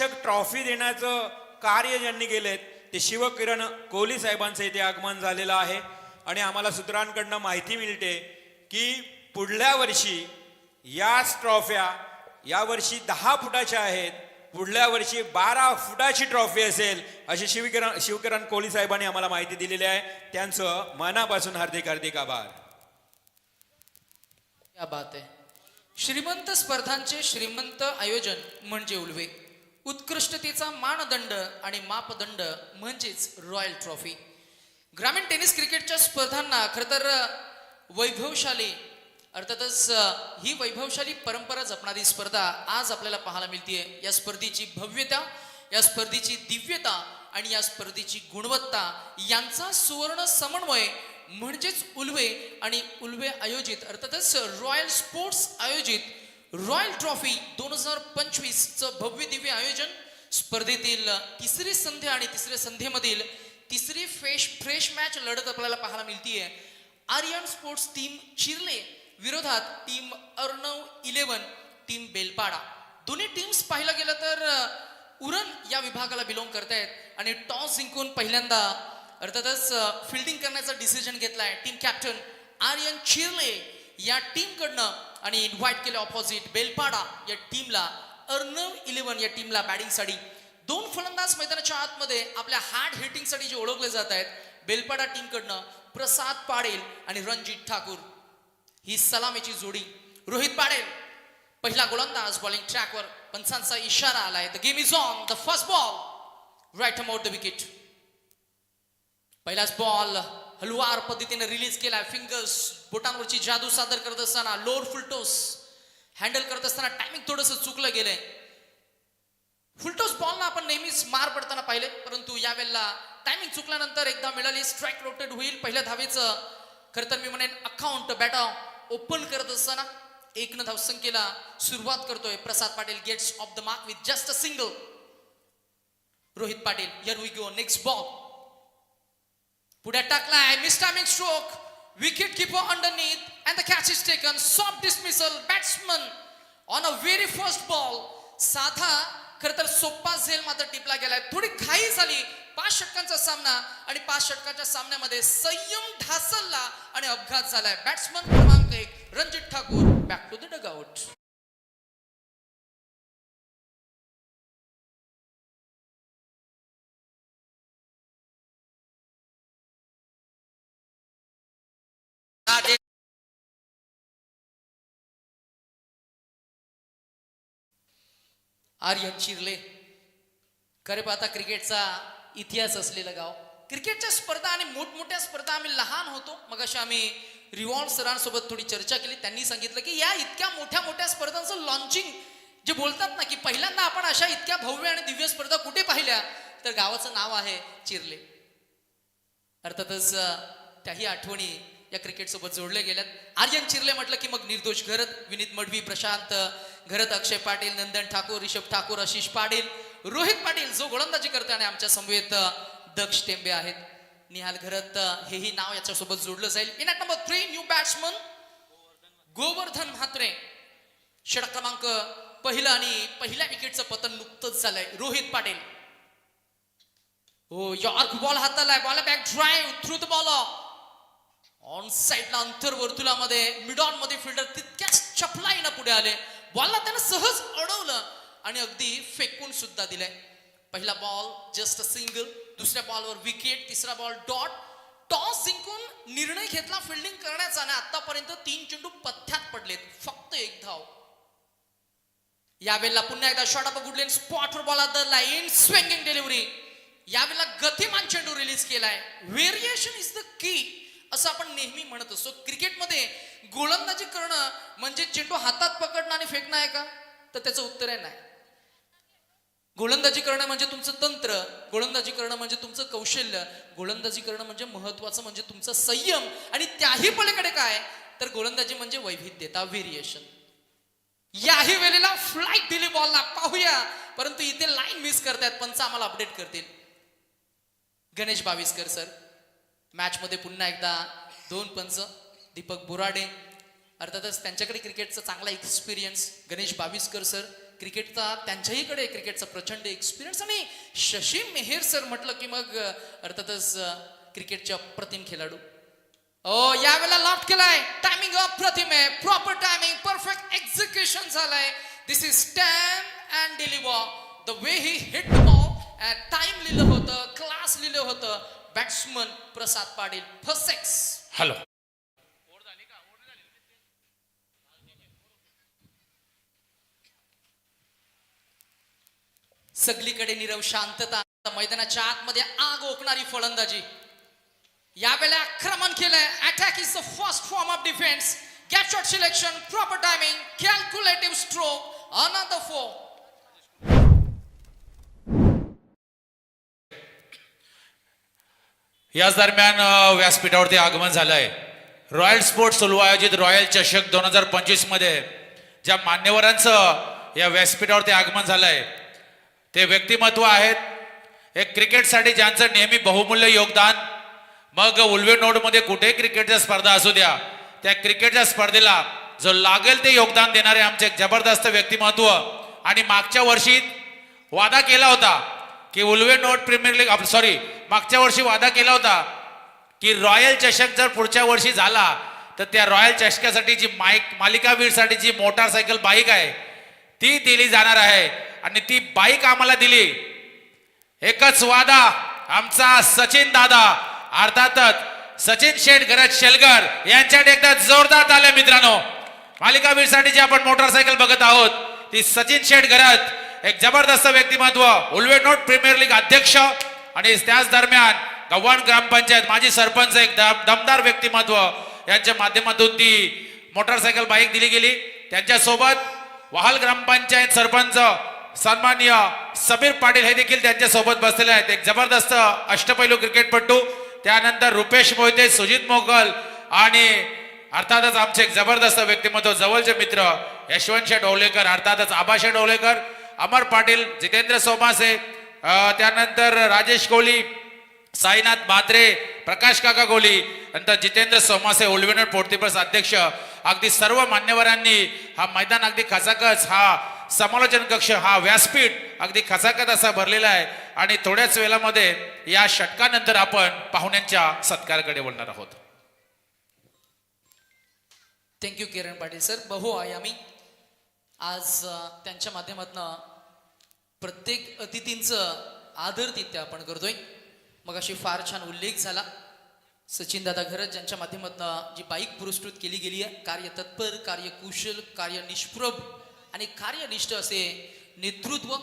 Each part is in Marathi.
विश्वचषक ट्रॉफी देण्याचं कार्य ज्यांनी केलेत ते शिवकिरण कोहली साहेबांचं इथे आगमन झालेलं आहे. आणि आम्हाला सूत्रांकडनं माहिती मिळते की पुढल्या वर्षी याच ट्रॉफ्या यावर्षी 10 फुटाच्या आहेत, पुढल्या वर्षी 12 फुटाची ट्रॉफी असेल अशी शिवकिरण कोहली साहेबांनी आम्हाला माहिती दिलेली आहे. त्यांचं मनापासून हार्दिक हार्दिक आभार. क्या बात आहे. श्रीमंत स्पर्धांचे श्रीमंत आयोजन म्हणजे उल्वे. उत्कृष्टतेचा मानदंड आणि मापदंड म्हणजेच रॉयल ट्रॉफी. ग्रामीण टेनिस क्रिकेटच्या स्पर्धांना खरं तर वैभवशाली अर्थातच ही वैभवशाली परंपरा जपणारी स्पर्धा आज आपल्याला पाहायला मिळते. या स्पर्धेची भव्यता, या स्पर्धेची दिव्यता आणि या स्पर्धेची गुणवत्ता यांचा सुवर्ण समन्वय म्हणजेच उल्वे आणि उल्वे आयोजित अर्थातच रॉयल स्पोर्ट्स आयोजित रॉयल ट्रॉफी 2025चं भव्य दिव्य आयोजन. स्पर्धेतील तिसरी संधी आणि तिसऱ्या संधीमधील तिसरी फ्रेश मॅच लढत आपल्याला पाहायला मिळतीये. आर्यन स्पोर्ट्स टीम चिर्ले विरोधात टीम अर्णव 11 टीम बेलपाडा. दोन्ही टीम्स पाहिलं गेलं तर उरण या विभागाला बिलॉंग करतायत आणि टॉस जिंकून पहिल्यांदा अर्थातच फिल्डिंग करण्याचा डिसिजन घेतलाय टीम कॅप्टन आर्यन चिर्ले या टीम कडनं आणि इन्व्हाइट केले ऑपोजिट बेलपाडा या टीमला अर्णव 11 या टीमला बॅटिंगसाठी. 2 फलंदाज मैदानाच्या आतमध्ये आपल्या हार्ड हिटिंगसाठी जे ओळखले जात आहेत बेलपाडा टीम कडनं प्रसाद पाडेल आणि रणजित ठाकूर ही सलामीची जोडी. रोहित पाडेल पहिला गोलंदाज बॉलिंग ट्रॅकवर. पंचांचा इशारा आलाय. The game is on. The first ball right about the wicket. पहिलाच बॉल हलवार पद्धतीने रिलीज केलाय. फिंगर्स बोटांवरची जादू सादर करत असताना लोअर फुलटोस हँडल करत असताना टायमिंग थोडंसं चुकलं गेलंय. फुलटोस बॉलना आपण नेहमीच मार पडताना पाहिले, परंतु यावेळेला टायमिंग चुकल्यानंतर एकदा मिळाली स्ट्राईक रोटेट होईल. पहिल्या धावेचं खरं तर मी म्हणेन अकाउंट बॅटा ओपन करत असताना 1 धावसंख्येला सुरुवात करतोय Prasad Patil. Gets off the mark with just a single. Rohit Patil here we go. Next ball पुढे टाकलाय. Miss timing stroke. Wicket keeper underneath and the catch is taken. Soft dismissal. Batsman on a very first ball. साधा खरं तर सोप्पा झेल मात्र टिपला गेलाय. थोडी घाई झाली. 5 षटकांचा सामना आणि 5 षटकांच्या सामन्यामध्ये संयम ढासळला आणि अपघात झालाय. बॅट्समन क्रमांक 1 Ranjit Thakur back to the dugout. Aryan Chirle खरे पाहता क्रिकेटचा इतिहास असलेलं गाव. क्रिकेटच्या स्पर्धा आणि मोठमोठ्या स्पर्धा आम्ही लहान होतो मग अशा आम्ही रिवॉल्ड सरांसोबत थोडी चर्चा केली. त्यांनी सांगितलं की या इतक्या मोठ्या मोठ्या स्पर्धांचं लॉन्चिंग जे बोलतात ना की पहिल्यांदा आपण अशा इतक्या भव्य आणि दिव्य स्पर्धा कुठे पाहिल्या तर गावाचं नाव आहे चिर्ले. अर्थातच त्याही आठवणी या क्रिकेट सोबत जोडल्या गेल्यात. आर्यन चिर्ले म्हटलं की मग निर्दोष घरत, विनीत मडवी, प्रशांत घरत, अक्षय पाटील, नंदन ठाकूर, ऋषभ ठाकूर, आशिष पाटील, रोहित पाटील जो गोलंदाजी करते आणि आमच्या समवेत दक्ष टेंबे आहेत. निहाल घरत हेही नाव याच्यासोबत जोडलं जाईल. In at number 3 new batsman Govardhan Mhatre. षटक क्रमांक पहिला आणि पहिल्या विकेटचं पतन नुकतंच झालंय. रोहित पाटील हो यॉर्क बॉल हाताला. Ball back drive through the ball on साईडला अंतर वर्तुळामध्ये मिड ऑन मध्ये फिल्डर तितक्याच चपलाईनं पुढे आले. बॉलला त्यानं सहज अडवलं आणि अगदी फेकून सुद्धा दिलंय. पहिला बॉल जस्ट अ सिंगल. दुसऱ्या बॉलवर विकेट. तिसरा बॉल डॉट. टॉस जिंकून निर्णय घेतला फिल्डिंग करण्याचा आणि आतापर्यंत 3 चेंडू पथ्यात पडलेत. फक्त 1 धाव. यावेळेला पुन्हा एकदा शॉट ऑफ गुडलेन स्पॉटवर बॉल आदरला. In swinging delivery. यावेळेला गतिमान चेंडू रिलीज केलाय. व्हेरिएशन इज द की असं आपण नेहमी म्हणत असतो. क्रिकेटमध्ये गोलंदाजी करणं म्हणजे चेंडू हातात पकडणं आणि फेकणं आहे का तर त्याचं उत्तर आहे नाही. गोलंदाजी करणं म्हणजे तुमचं तंत्र. गोलंदाजी करणं म्हणजे तुमचं कौशल्य. गोलंदाजी करणं म्हणजे महत्वाचं म्हणजे तुमचं संयम आणि त्याही पलीकडे काय तर गोलंदाजी म्हणजे वैविध्यता, व्हेरिएशन. याही वेळेला फ्लाईट दिली बॉलला. पाहूया परंतु इथे लाईन मिस करतायत. पंच आम्हाला अपडेट करतील. गणेश बाविस्कर सर मॅच मध्ये पुन्हा एकदा 2 पंच. दीपक बोराडे अर्थातच त्यांच्याकडे क्रिकेटचा चांगला एक्सपिरियन्स. गणेश बाविस्कर सर क्रिकेटचा त्यांच्याहीकडे क्रिकेटचा प्रचंड एक्सपिरियन्स आणि शशी मेहेर सर म्हटलं की मग अर्थातच क्रिकेटच्या अप्रतिम खेळाडू. यावेळेला लॉफ्ट केलाय, टायमिंग अप्रतिम आहे, प्रॉपर टायमिंग, परफेक्ट एक्झिक्युशन झालंय. This is stamp and deliver. The way he hit the ball, time लिहिलं होतं, क्लास लिहिलं होतं. Batsman Prasad Patil, first six. Hello. सगळीकडे नीरव शांतता, मैदानाच्या आतमध्ये आग ओकणारी फलंदाजी. यावेळेला आक्रमण केलंय. Attack is the first form of defence. Gap shot selection, proper timing, calculative stroke, another 4. याच दरम्यान व्यासपीठावरती आगमन झालंय. रॉयल स्पोर्ट्स सोलू आयोजित रॉयल चषक 2025 मध्ये ज्या मान्यवरांचं या व्यासपीठावरती आगमन झालंय ते व्यक्तिमत्व आहेत. एक क्रिकेटसाठी ज्यांचं नेहमी बहुमूल्य योगदान, मग उल्वे नोडमध्ये कुठे क्रिकेटच्या स्पर्धा असू द्या, त्या क्रिकेटच्या स्पर्धेला जो लागेल ते योगदान देणारे आमचे एक जबरदस्त व्यक्तिमत्व. आणि मागच्या वर्षी वादा केला होता की उल्वे नोड प्रीमियर लीग, मागच्या वर्षी वादा केला होता की रॉयल चषक जर पुढच्या वर्षी झाला तर त्या रॉयल चषकासाठी जी मालिकावीरसाठी जी मोटारसायकल बाईक आहे ती दिली जाणार आहे. आणि ती बाईक आम्हाला दिली. एकच वादा आमचा सचिन दादा, अर्थातच सचिन शेठ गरज शेलगर यांच्याकडे एकदा जोरदार ताल्या मित्रांनो. मालिकावीरसाठी जी आपण मोटारसायकल बघत आहोत ती सचिन शेठ गरज, एक जबरदस्त व्यक्तिमत्व, उल्वे नोड प्रीमियर लीग अध्यक्ष आणि त्याच दरम्यान गव्हाण ग्रामपंचायत माजी सरपंच, एक दमदार व्यक्तिमत्व, यांच्या माध्यमातून ती मोटारसायकल बाईक दिली गेली. त्यांच्यासोबत वाहल ग्रामपंचायत सरपंच सन्माननीय समीर पाटील हे देखील त्यांच्या सोबत बसलेले आहेत. एक जबरदस्त अष्टपैलू क्रिकेटपटू. त्यानंतर रुपेश मोहिते, सुजित मोगल आणि अर्थातच आमचे एक जबरदस्त व्यक्तिमत्व, जवळचे मित्र यशवंत शेठ ओवलेकर, अर्थातच आबाशेठ ओवलेकर, अमर पाटील, जितेंद्र सोमासे, त्यानंतर राजेश कोहली, साईनाथ म्हात्रे, प्रकाश काका कोहली, नंतर जितेंद्र सोमासे, उल्वेनोड पोर्टिपर्स अध्यक्ष. अगदी सर्व मान्यवरांनी हा मैदान अगदी खचाखच, हा समालोचन कक्ष, हा व्यासपीठ अगदी खचाखच असा भरलेला आहे. आणि थोड्याच वेळामध्ये या षटकानंतर आपण पाहुण्यांच्या सत्काराकडे वळणार आहोत. Thank you Kiran Patil sir. बहुआयामी आज त्यांच्या माध्यमातून प्रत्येक अतिथींचं आदरातिथ्य आपण करतोय. मग अशी फार छान उल्लेख झाला सचिन दादा घरत ज्यांच्या माध्यमातून जी बाईक पुरस्कृत केली गेली आहे. कार्यतत्पर, कार्यकुशल, कार्यनिष्प्रभ आणि कार्यनिष्ठ असे नेतृत्व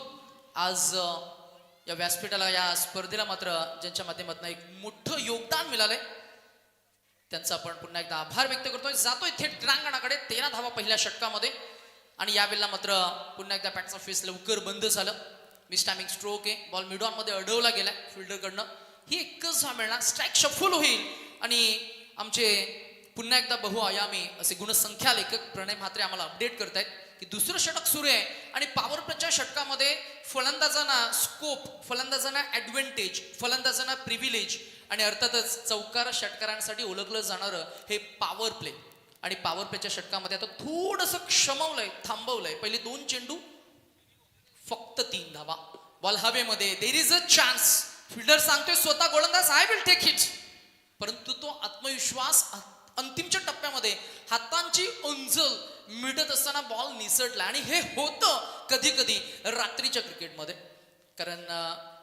आज या व्यासपीठाला, या स्पर्धेला मात्र ज्यांच्या माध्यमातून एक मोठं योगदान मिळालंय त्यांचा आपण पुन्हा एकदा आभार व्यक्त करतोय. जातोय थेट रंगणाकडे. 13 धावा पहिल्या षटकामध्ये. आणि यावेळेला मात्र पुन्हा एकदा बॅटचा फेस लवकर बंद झालं. मिस टायमिंग स्ट्रोक आहे. बॉल मिड ऑन मध्ये अडवला गेलाय फिल्डरकडनं. ही एकच धाव मिळणार. स्ट्राईक शफल होईल आणि आमचे पुन्हा एकदा बहुआयामी असे गुणसंख्या लेखक प्रणय म्हात्रे आम्हाला अपडेट करतायत की दुसरं षटक सुरू आहे आणि पॉवर प्लेच्या षटकामध्ये फलंदाजांना स्कोप, फलंदाजांना ॲडव्हान्टेज, फलंदाजांना प्रिव्हिलेज आणि अर्थातच चौकार षटकारांसाठी ओळखलं जाणारं हे पॉवर प्ले. आणि पॉवर प्लेच्या षटकामध्ये आता थोडंसं क्षमवलंय, थांबवलंय. पहिले 2 चेंडू, फक्त 3 धावा. बॉल हवेमध्ये. There is a chance. Fielder सांगतोय स्वतः गोलंदाज आय विल टेक इट. परंतु तो आत्मविश्वास अंतिमच्या टप्प्यामध्ये हातांची अंजल मिटत असताना बॉल निसटला. आणि हे होतं कधी कधी रात्रीच्या क्रिकेटमध्ये, कारण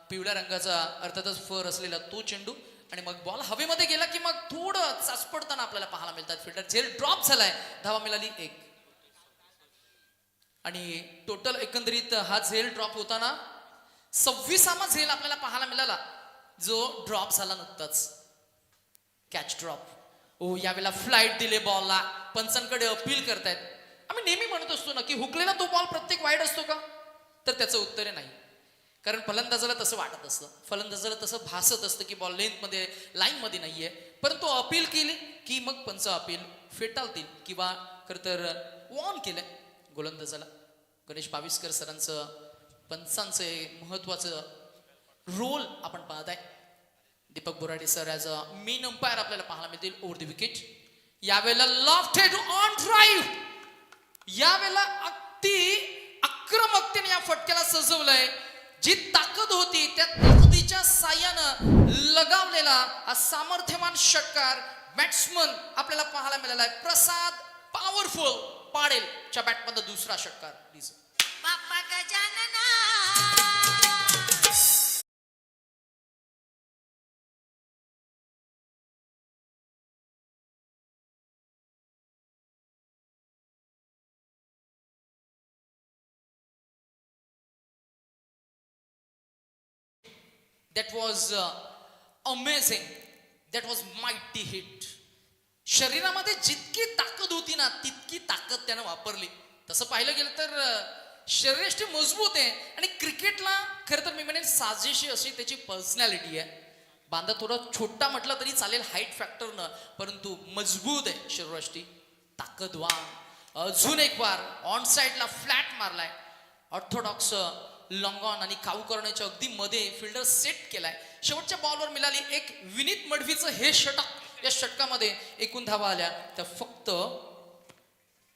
पिवळ्या रंगाचा अर्थातच फर असलेला तो चेंडू आणि मग बॉल हवेमध्ये गेला की मग थोडं चाचपडताना आपल्याला पाहायला मिळतात. फिल्डर झेल ड्रॉप झालाय. धावा मिळाली 1. आणि टोटल एकंदरीत हा झेल ड्रॉप होताना 26वा झेल आपल्याला पाहायला मिळाला जो ड्रॉप झाला नुकताच. Catch drop. यावेळेला फ्लाईट दिले बॉलला. पंचांकडे अपील करतायत. आम्ही नेहमी म्हणत असतो ना की हुकलेला तो बॉल प्रत्येक वाईड असतो का, तर त्याचं उत्तर आहे नाही. कारण फलंदाजाला तसं वाटत असतं, फलंदाजाला तसं भासत असतं की बॉल लेंथमध्ये, लाईनमध्ये नाहीये. परंतु अपील केली की मग पंच अपील फेटाळतील किंवा खरं तर वॉर्न केलंय गोलंदाजाला. गणेश पाविस्कर सरांचं पंचांचं महत्वाचं रोल आपण पाहत आहे. Deepak Borade sir as a main umpire आपल्याला पाहायला मिळतील ओव्हर द विकेट. यावेळेला लॉफ्टेड ऑन ड्राईव्ह. यावेळेला अगदी आक्रमकतेने या फटक्याला सजवलंय. जी ताकद होती त्या ताकदीच्या साह्यानं लगावलेला हा सामर्थ्यवान षटकार बॅट्समन आपल्याला पाहायला मिळाला आहे. प्रसाद पॉवरफुल पाडेल च्या बॅटमधला दुसरा षटकार. Please Bappa Gajanana That was amazing. That was mighty hit. शरीरामध्ये जितकी ताकद होती ना तितकी ताकद त्यानं वापरली. तसं पाहिलं गेलं तर शरीर मजबूत आहे आणि क्रिकेटला खरं तर मी म्हणेन साजेशी अशी त्याची पर्सनॅलिटी आहे. बांधा थोडा छोटा म्हटलं तरी चालेल हाईट फॅक्टरनं, परंतु मजबूत आहे शरीराष्टी, ताकदवान. अजून एक बार ऑन साईडला फ्लॅट मारलाय. ऑर्थोडॉक्स लॉंग ऑन आणि काऊ करण्याच्या अगदी मध्ये फिल्डर सेट केलाय. शेवटच्या बॉलवर मिळाली एक विनीत मडवीचं हे षटक. या षटकामध्ये एकूण धावा आल्या तर फक्त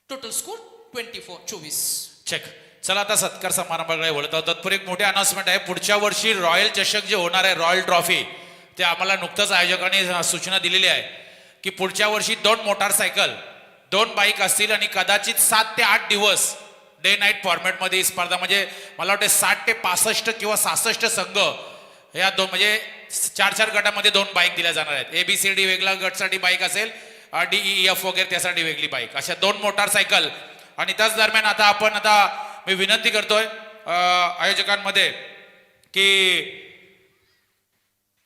टोटल स्कोर 24. चेक. चला आता सत्कार समारंभाकडे वळत आहोत. तत्पूर्वी एक मोठी अनाउन्समेंट आहे. पुढच्या वर्षी रॉयल चषक जे होणार आहे, रॉयल ट्रॉफी, ते आम्हाला नुकतंच आयोजकांनी सूचना दिलेली आहे की पुढच्या वर्षी 2 मोटारसायकल, 2 बाईक असतील आणि कदाचित 7 ते 8 दिवस डे नाईट फॉर्मॅटमध्ये ही स्पर्धा. म्हणजे मला वाटते 60 ते 65 किंवा 66 संघ या दोन म्हणजे 4-4 गटामध्ये 2 बाईक दिल्या जाणार आहेत. ABCD वेगळा गटसाठी बाईक असेल, DEF वगैरे त्यासाठी वेगळी बाईक, अशा 2 मोटारसायकल. आणि त्याच दरम्यान आता मी विनंती करतोय आयोजकांमध्ये की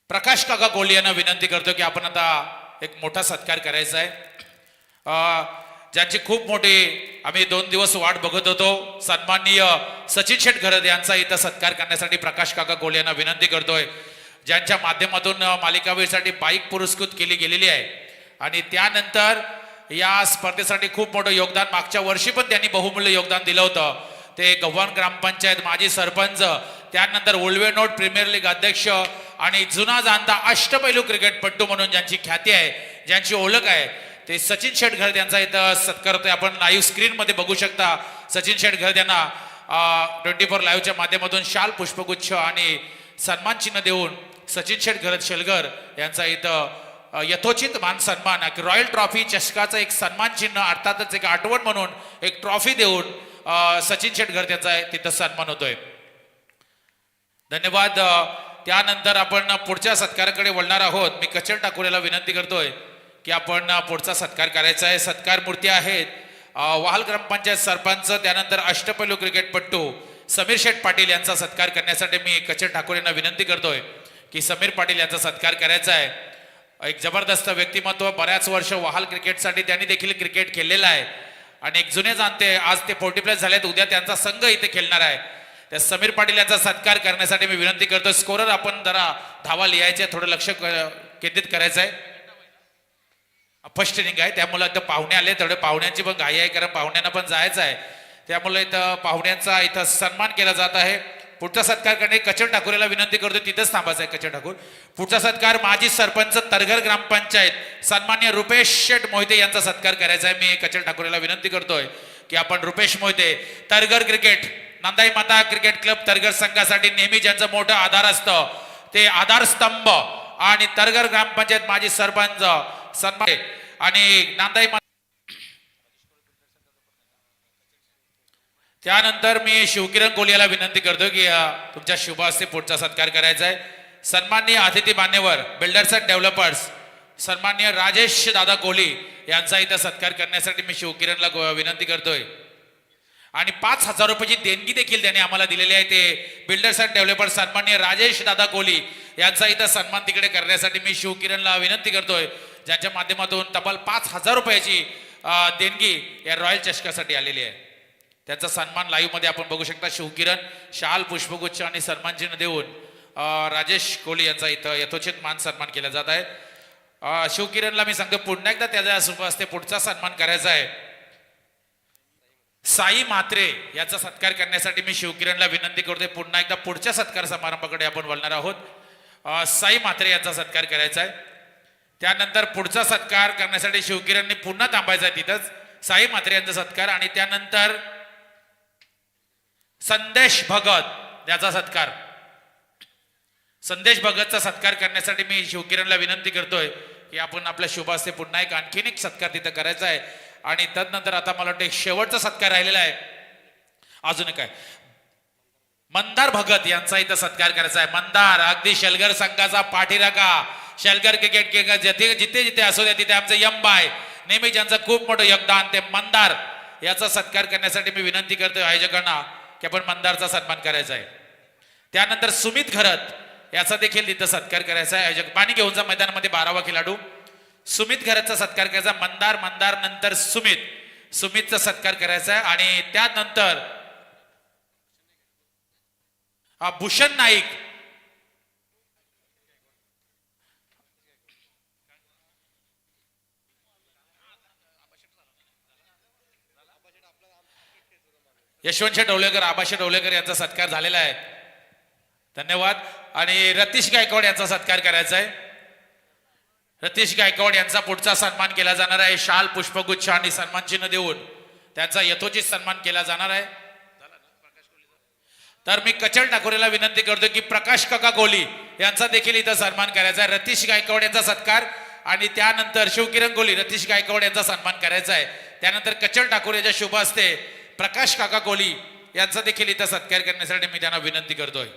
प्रकाश काका कोहली यांना विनंती करतो की आपण आता एक मोठा सत्कार करायचा आहे. ज्यांची खूप मोठी आम्ही 2 दिवस वाट बघत होतो, सन्माननीय सचिन शेठ घरत यांचा इथं सत्कार करण्यासाठी प्रकाश काका कोहली यांना विनंती करतोय, ज्यांच्या माध्यमातून मालिकावीरसाठी बाईक पुरस्कृत केली गेलेली आहे. आणि त्यानंतर या स्पर्धेसाठी खूप मोठं योगदान मागच्या वर्षी पण त्यांनी बहुमूल्य योगदान दिलं होतं. ते गव्हाण ग्रामपंचायत माजी सरपंच, त्यानंतर उल्वे नोट प्रीमियर लीग अध्यक्ष आणि जुना जाणता अष्टपैलू क्रिकेटपटू म्हणून ज्यांची ख्याती आहे, ज्यांची ओळख आहे, ते सचिन शेठ घरत यांचा इथं सत्कार होतोय. आपण लाईव्ह स्क्रीन मध्ये बघू शकता. सचिन शेठ घरत यांना 24 लाईव्हच्या माध्यमातून शाल, पुष्पगुच्छ आणि सन्मान चिन्ह देऊन सचिन शेठ घरत शेलगर यांचा इथं यथोचित मान सन्मान, रॉयल ट्रॉफी चषकाचं एक सन्मान चिन्ह, अर्थातच एक आठवण म्हणून एक ट्रॉफी देऊन सचिन शेठ घरत यांचा तिथं सन्मान होतोय. धन्यवाद. त्यानंतर आपण पुढच्या सत्काराकडे वळणार आहोत. मी कचल ठाकूरला विनंती करतोय की आपण पुढचा सत्कार करायचा आहे. सत्कार मूर्ती आहेत वाहल ग्रामपंचायत सरपंच, त्यानंतर अष्टपैलू क्रिकेटपटू समीर शेठ पाटील यांचा सत्कार करण्यासाठी मी कचल ठाकूर यांना विनंती करतोय की समीर पाटील यांचा सत्कार करायचा आहे. एक जबरदस्त व्यक्तिमत्व, बऱ्याच वर्ष वाहल क्रिकेटसाठी त्यांनी देखील क्रिकेट खेळलेलं आहे आणि एक जुने जाणते, आज ते 40+ झालेत, उद्या त्यांचा संघ इथे खेळणार आहे. त्या समीर पाटील यांचा सत्कार करण्यासाठी मी विनंती करतो. स्कोरर आपण जरा धावा लिहायचे, थोडं लक्ष केंद्रित करायचं आहे. फर्स्ट इनिंग आहे त्यामुळे इथं पाहुणे आले, तेवढे पाहुण्यांची पण घाई आहे कारण पाहुण्यांना पण जायचं आहे. त्यामुळे इथं पाहुण्यांचा इथं सन्मान केला जात आहे. पुढचा सत्कार करणे कचल ठाकूरला विनंती करतो, तिथंच थांबायचं आहे कचल ठाकूर. पुढचा सत्कार माजी सरपंच तरघर ग्रामपंचायत सन्मान्य रुपेश शेठ मोहिते यांचा सत्कार करायचा आहे. मी कचल ठाकूरला विनंती करतोय की आपण रुपेश मोहिते, तरघर क्रिकेट, नंदाई माता क्रिकेट क्लब तरघर संघासाठी नेहमी ज्यांचं मोठं आधार असतं, ते आधारस्तंभ आणि तरघर ग्रामपंचायत माजी सरपंच सन्मान आणि नांदाई. त्यानंतर मी शिवकिरण कोहली याला विनंती करतो की तुमच्या शुभ हस्ते पुढचा सत्कार करायचा आहे. सन्माननीय अतिथी मान्यवर, बिल्डर्स अँड डेव्हलपर्स सन्माननीय राजेश दादा कोहली यांचा इथं सत्कार करण्यासाठी मी शिवकिरणला विनंती करतोय. आणि 5,000 रुपयाची देणगी देखील त्यांनी आम्हाला दिलेली आहे. ते बिल्डर्स अँड डेव्हलपर्स सन्माननीय राजेश दादा कोहली यांचा इथं सन्मान तिकडे करण्यासाठी मी शिवकिरणला विनंती करतोय, ज्यांच्या माध्यमातून तब्बल 5,000 रुपयाची देणगी या रॉयल चषकासाठी आलेली आहे. त्यांचा सन्मान लाईव्ह मध्ये आपण बघू शकता. शिवकिरण शाल, पुष्पगुच्छ आणि सन्मान चिन्ह देऊन राजेश कोहली यांचा इथं यथोचित मान सन्मान केला जात आहे. शिवकिरणला मी सांगतो पुन्हा एकदा त्याच्या शुभ हस्ते पुढचा सन्मान करायचा आहे. साई म्हात्रे याचा सत्कार करण्यासाठी मी शिवकिरणला विनंती करतोय. पुन्हा एकदा पुढच्या सत्कार समारंभाकडे आपण वळणार आहोत. साई म्हात्रे यांचा सत्कार करायचा आहे. त्यानंतर पुढचा सत्कार करण्यासाठी शिवकिरणने पुन्हा थांबायचा आहे तिथंच. साई म्हात्रे यांचा सत्कार आणि त्यानंतर संदेश भगत याचा सत्कार. संदेश भगतचा सत्कार करण्यासाठी मी शिवकिरणला विनंती करतोय की आपण आपल्या शुभ हस्ते पुन्हा आणखीन एक सत्कार तिथं करायचा आहे. आणि तदनंतर आता मला वाटतं एक शेवटचा सत्कार राहिलेला आहे. अजून काय मंदार भगत यांचा इथं सत्कार करायचा आहे. मंदार अगदी शेलगर संघाचा पाठीराखा, शेलगर क्रिकेट जिथे जिथे जिथे असू द्या तिथे आमचं यंबाय नेहमी ज्यांचं खूप मोठं योगदान, ते मंदार याचा सत्कार करण्यासाठी मी विनंती करतोय आयोजकांना की आपण मंदारचा सन्मान करायचा आहे. त्यानंतर सुमित घरत याचा देखील तिथं सत्कार करायचा आहे. आयोजक पाणी घेऊन जा मैदानामध्ये 12वा खेळाडू सुमित घरतचा सत्कार करायचा. मंदार नंतर सुमितचा सत्कार करायचा आहे. आणि त्यानंतर भूषण नाईक यशवंत डवलेकर, आबाशे डवलेकर यांचा सत्कार झालेला आहे. धन्यवाद. आणि रतीश गायकवाड यांचा सत्कार करायचा आहे. रतीश गायकवाड यांचा पुढचा सन्मान केला जाणार आहे. शाल, पुष्पगुच्छ आणि सन्मान चिन्ह देऊन त्यांचा यथोचित सन्मान केला जाणार आहे. तर मी कचल ठाकूरेला विनंती करतो की प्रकाश काका कोहली यांचा देखील इथं सन्मान करायचा आहे. रतीश गायकवाड यांचा सत्कार आणि त्यानंतर शिवकिरण कोहली, रतीश गायकवाड यांचा सन्मान करायचा आहे. त्यानंतर कचल ठाकूर याच्या शुभ हस्ते प्रकाश काका कोहली यांचा देखील इथं सत्कार करण्यासाठी मी त्यांना विनंती करतोय.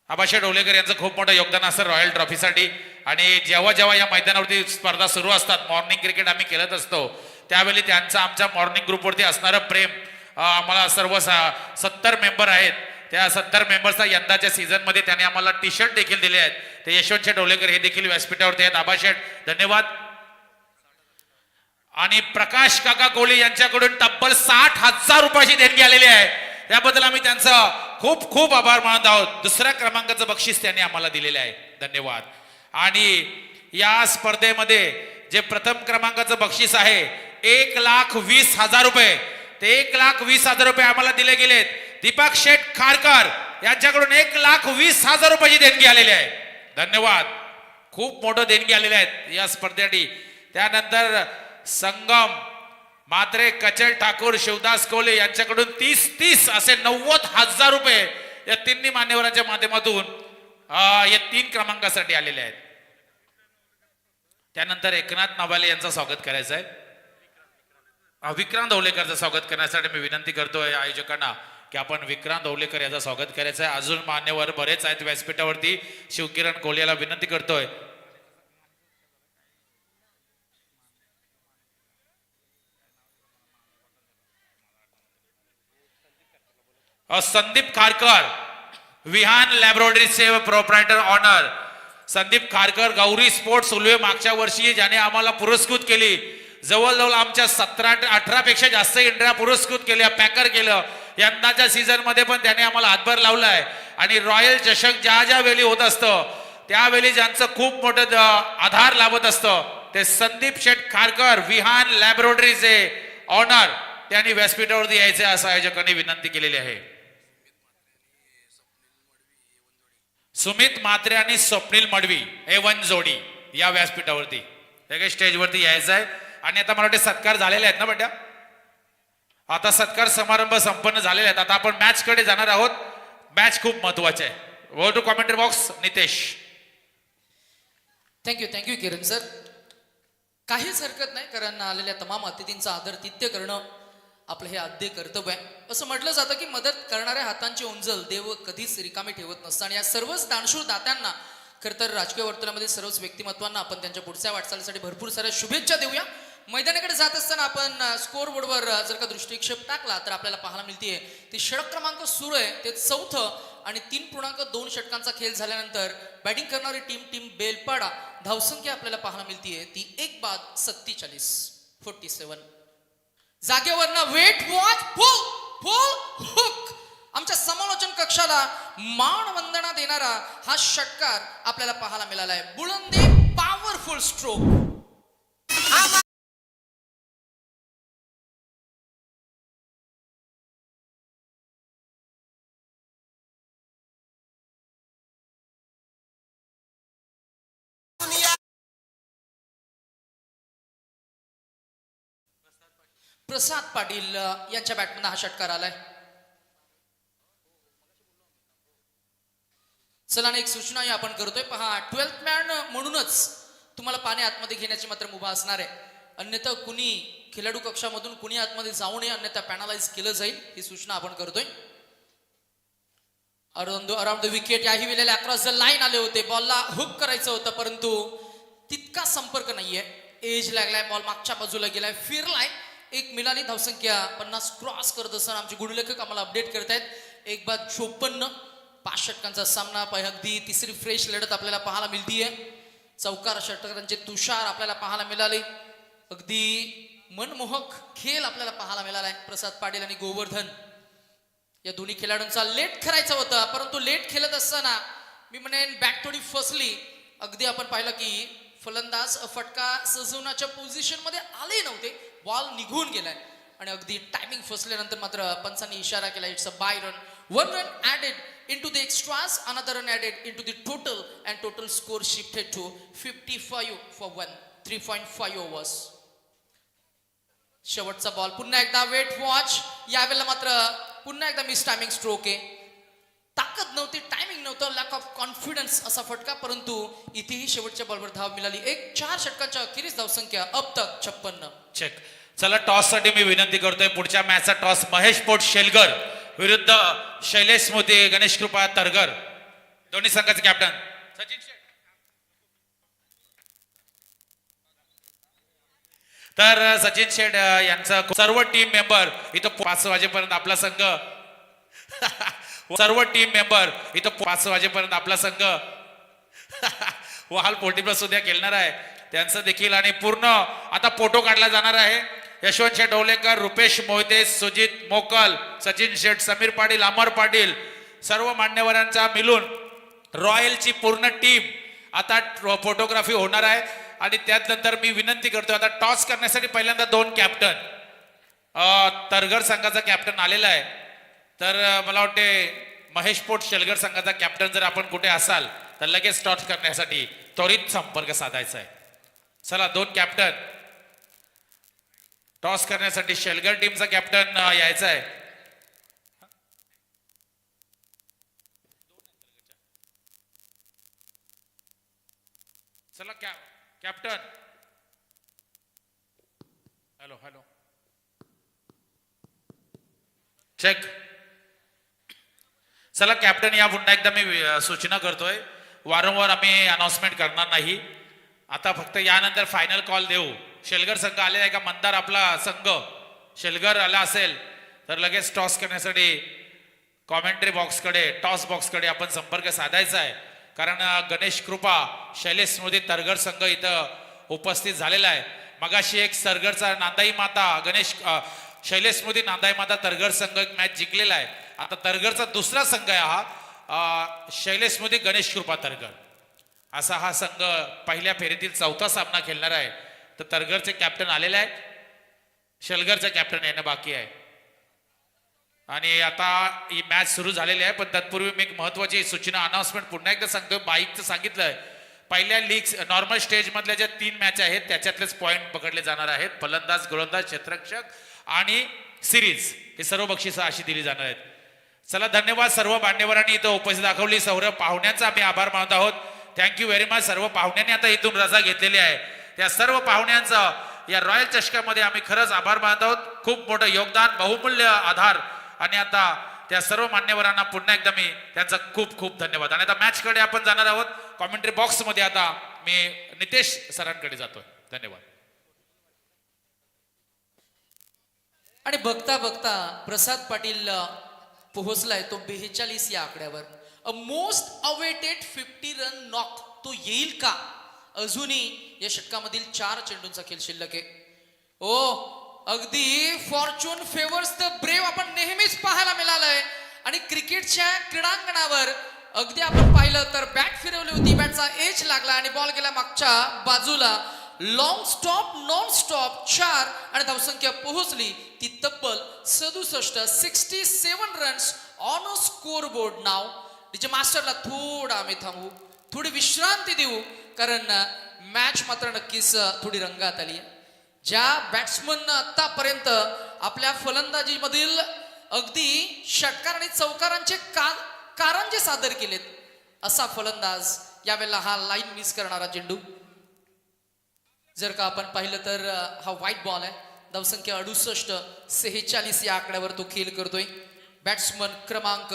आबाशे डोलेकर यांचं खूप मोठं योगदान असतं रॉयल ट्रॉफीसाठी. आणि जेव्हा जेव्हा या मैदानावरती स्पर्धा सुरू असतात, मॉर्निंग क्रिकेट आम्ही खेळत असतो, त्यावेळी त्यांचं आमच्या मॉर्निंग ग्रुपवरती असणारं प्रेम, आम्हाला सर्व 70 मेंबर आहेत, त्या 70 मेंबर्सचा यंदाच्या सीझन मध्ये त्यांनी आम्हाला टी शर्ट देखील दिले आहेत. ते यशवंत डोलेकर हे देखील व्यासपीठावरती आहेत. आबाशेठ धन्यवाद. आणि प्रकाश काका कोहली यांच्याकडून तब्बल 60,000 रुपयाची देणगी आलेली आहे. त्याबद्दल आम्ही त्यांचा खूप खूप आभार मानत आहोत. दुसऱ्या क्रमांकाचं बक्षीस त्यांनी आम्हाला दिलेलं आहे. धन्यवाद. आणि या स्पर्धेमध्ये जे प्रथम क्रमांकाचं बक्षीस आहे 1,20,000 रुपये, ते 1,20,000 रुपये आम्हाला दिले गेलेत. दीपक शेठ खारकर यांच्याकडून 1,20,000 रुपयाची देणगी आलेली आहे. धन्यवाद. खूप मोठं देणगी आलेले आहेत या स्पर्धेसाठी. त्यानंतर संगम मात्रे, कचल ठाकूर, शिवदास कोहली यांच्याकडून 30 असे 90,000 रुपये या तिन्ही मान्यवरांच्या माध्यमातून या 3 क्रमांकासाठी आलेले आहेत. त्यानंतर एकनाथ नवाले यांचं स्वागत करायचं आहे. विक्रांत ओलेकरचं स्वागत करण्यासाठी मी विनंती करतोय आयोजकांना की आपण विक्रांत ओलेकर याचं स्वागत करायचं आहे. अजून मान्यवर बरेच आहेत व्यासपीठावरती. शिवकिरण कोहली याला विनंती करतोय. संदीप खारकर, विहान लॅबोरेटरीचे proprietor owner Sandeep Kharkar, Gauri sports Ulwe, मागच्या वर्षी ज्याने आम्हाला पुरस्कृत केली, जवळजवळ आमच्या 17-18 पेक्षा जास्त इंडिया पुरस्कृत केल्या, पॅकर केलं. यंदाच्या सीझन मध्ये पण त्याने आम्हाला हातभार लावलाय. आणि रॉयल चषक ज्या वेळी होत असतं त्यावेळी ज्यांचं खूप मोठं आधार लाभत असतं ते संदीप शेठ खारकर, विहान लॅबोरेटरीचे ऑनर, त्यांनी व्यासपीठावरती यायचे असं आयोजकांनी विनंती केलेली आहे. सुमित म्हात्रे आणि स्वप्नील मडवी A1 जोडी या व्यासपीठावरती सगळे स्टेजवरती यायचं आहे. आणि आता मला वाटते सत्कार झालेले आहेत ना बेटा, आता सत्कार समारंभ संपन्न झालेले आहेत. आता आपण मॅच कडे जाणार आहोत. मॅच खूप महत्वाचे आहे. Go to commentary box Nitesh. Thank you Kiran sir. काहीच हरकत नाही, कारण आलेल्या तमाम अतिथींचा आदरातिथ्य करणं आपलं हे आद्य कर्तव्य आहे. असं म्हटलं जातं की मदत करणाऱ्या हातांची उंजल देव कधीच रिकामी ठेवत नसतं. आणि या सर्वच दानशूर दात्यांना खरं तर राजकीय वर्तुळामध्ये सर्वच व्यक्तिमत्वांना आपण त्यांच्या पुढच्या वाटचालीसाठी भरपूर साऱ्या शुभेच्छा देऊया. मैदानाकडे जात असताना आपण स्कोर बोर्डवर जर का दृष्टिक्षेप टाकला तर आपल्याला पाहायला मिळते ती षटक क्रमांक सुरू आहे, ते 4थं आणि 3.2 षटकांचा खेळ झाल्यानंतर बॅटिंग करणारी टीम बेलपाडा, धावसंख्या आपल्याला पाहायला मिळते ती 1 बाद 47. जागेवरनं वेट वॉच फुल हुक आमच्या समालोचन कक्षाला मानवंदना देणारा हा षटकार आपल्याला पाहायला मिळाला आहे. बुलंदी पॉवरफुल स्ट्रोक. प्रसाद पाटील यांच्या बॅटमधून हा षटकार आलाय. चला आणि एक सूचनाही आपण करतोय. पहा 12th मॅन म्हणूनच तुम्हाला पाणी आतमध्ये घेण्याची मात्र मुभा असणार आहे. अन्यथा कुणी खेळाडू कक्षामधून कुणी आतमध्ये जाऊ नये, अन्यथा पॅनलाइज केलं जाईल, ही सूचना आपण करतोय. अराउंड द विकेट याही वेळेला अक्रॉस द लाईन आले होते. बॉलला हुक करायचं होतं परंतु तितका संपर्क नाहीये. एज लागलाय, बॉल मागच्या बाजूला गेलाय, फिरलाय. एक मिळाली धावसंख्या 50 क्रॉस करत असताना आमचे गुणलेखक आम्हाला अपडेट करतायत. 1/54 5 षटकांचा सामना. अगदी तिसरी फ्रेश लढत आपल्याला पाहायला मिळतीये. चौकार षटकांचे तुषार आपल्याला पाहायला मिळाले. अगदी मनमोहक खेळ आपल्याला पाहायला मिळालाय. प्रसाद पाटील आणि गोवर्धन या दोन्ही खेळाडूंचा लेट करायचा होता परंतु लेट खेळत असताना मी म्हणेन बॅट थोडी फसली. अगदी आपण पाहिलं की फलंदाज फटका सजवण्याच्या पोझिशन मध्ये आले नव्हते, बॉल निघून गेलाय आणि अगदी टायमिंग फसल्यानंतर मात्र पंचांनी इशारा केला. It's a bye run. 1 run added into the extras, another run added into the total, and total score shifted to 55 for 1. 3.5 overs. शेवटचा बॉल पुन्हा एकदा वेट वॉच. यावेळेला मात्र पुन्हा एकदा मिस टायमिंग स्ट्रोक आहे. ताकद नव्हती, टायमिंग नव्हतं, लॅक ऑफ कॉन्फिडन्स असा फटका. परंतु इथेही शेवटच्या बॉलवर धाव मिळाली. 4 षटकांच्या अखेरीस धावसंख्या अब तक 56. चेक. चला टॉस साठी मी विनंती करतोय. पुढच्या मॅचचा टॉस महेश पोट शेलगर विरुद्ध शैलेश मोती गणेश कृपा तरगर, दोन्ही संघाचे कॅप्टन सचिन शेठ. तर सचिन शेठ यांचा सर्व टीम मेंबर इथं 5 वाजेपर्यंत आपला संघ सर्व टीम मेंबर इथं 5 वाजेपर्यंत आपला संघ वाल पोटीप्लस उद्या खेळणार आहे त्यांचं देखील. आणि पूर्ण आता फोटो काढला जाणार आहे. यशवंत शेठ ओलेकर, रुपेश मोहिते, सुजित मोकल, सचिन शेठ, समीर पाटील, अमर पाटील, सर्व मान्यवरांचा मिळून रॉयलची पूर्ण टीम आता फोटोग्राफी होणार आहे. आणि त्यानंतर मी विनंती करतो आता टॉस करण्यासाठी पहिल्यांदा 2 कॅप्टन, तरगर संघाचा कॅप्टन आलेला आहे. तर मला वाटते महेश पोट शेलगर संघाचा कॅप्टन जर आपण कुठे असाल तर लगेच टॉस करण्यासाठी त्वरित संपर्क साधायचा आहे. चला 2 कॅप्टन टॉस करण्यासाठी. शेलगर टीमचा कॅप्टन यायचा आहे. चला कॅप्टन. Hello hello check. चला कॅप्टन या पुन्हा एकदा मी सूचना करतोय. वारंवार आम्ही अनाउन्समेंट करणार नाही. आता फक्त यानंतर फायनल कॉल देऊ. शेलगर संघ आलेला आहे का? मंदार आपला संघ शेलगर आला असेल तर लगेच टॉस करण्यासाठी कॉमेंट्री बॉक्सकडे, टॉस बॉक्सकडे आपण संपर्क साधायचा आहे. कारण गणेश कृपा शैलेश स्मृती तरगर संघ इथं उपस्थित झालेला आहे. मगाशी एक तरगरचा नांदाई माता शैलेश स्मृती नांदाई माता तरगर संघ एक मॅच जिंकलेला आहे. आता तरगरचा दुसरा संघ आहे हा शैलेश स्मृती गणेश कृपा तरगर असा हा संघ पहिल्या फेरीतील 4था सामना खेळणार आहे. तर तरगरचे कॅप्टन आलेले आहेत, शेलगरचे कॅप्टन येणं बाकी आहे. आणि आता ही मॅच सुरू झालेली आहे पण तत्पूर्वी मी एक महत्वाची सूचना अनाउन्समेंट पुन्हा एकदा सांगतो. बाईकचं सांगितलंय पहिल्या लीग नॉर्मल स्टेज मधल्या ज्या 3 मॅच आहेत त्याच्यातलेच पॉइंट पकडले जाणार आहेत. फलंदाज, गोलंदाज, क्षेत्ररक्षक आणि सिरीज हे सर्व बक्षिसं अशी दिली जाणार आहेत. चला धन्यवाद. सर्व मान्यवरांनी इथं उपस्थित दाखवली. सर्व पाहुण्यांचा आम्ही आभार मानत आहोत. Thank you very much. सर्व पाहुण्यांनी आता इथून रजा घेतलेली आहे. त्या सर्व पाहुण्यांचा या रॉयल चषकामध्ये आम्ही खरंच आभार मानत आहोत. खूप मोठं योगदान, बहुमूल्य आधार. आणि आता त्या सर्व मान्यवरांना पुन्हा एकदा मी त्यांचा खूप खूप धन्यवाद. आणि आता मॅच कडे आपण जाणार आहोत. कॉमेंट्री बॉक्स मध्ये आता मी नितेश सरांकडे जातोय. धन्यवाद. आणि बघता बघता प्रसाद पाटील पोहोचलाय तो 42 या आकड्यावर. A most awaited 50 run knock तो येईल का? अजूनही या षटकामधील 4 चेंडूंचा खेळ शिल्लक आहे. अगदी फॉर्च्यून फेवर्स द ब्रेव आपण नेहमीच पाहायला मिळालंय. आणि क्रिकेटच्या क्रीडांगणावर अगदी आपण पाहिलं तर बॅट फिरवली होती, बॅटचा एज लागला आणि बॉल गेला मागच्या बाजूला. लॉंग स्टॉप, नॉन स्टॉप 4 आणि धावसंख्या पोहोचली ती तब्बल 67. 67 runs on a score board. नाव डीजे मास्टरला थोडा आम्ही थांबू, थोडी विश्रांती देऊ कारण मॅच मात्र नक्कीच थोडी रंगात आली. ज्या बॅट्समननं आतापर्यंत आपल्या फलंदाजीमधील अगदी षटकार आणि चौकारांचे कारंजे सादर केलेत, असा फलंदाज यावेळेला हा लाईन मिस करणारा चेंडू. जर का आपण पाहिलं तर हा व्हाईट बॉल आहे. धावसंख्या 68, 46 या आकड्यावर तो खेळ करतोय. बॅट्समन क्रमांक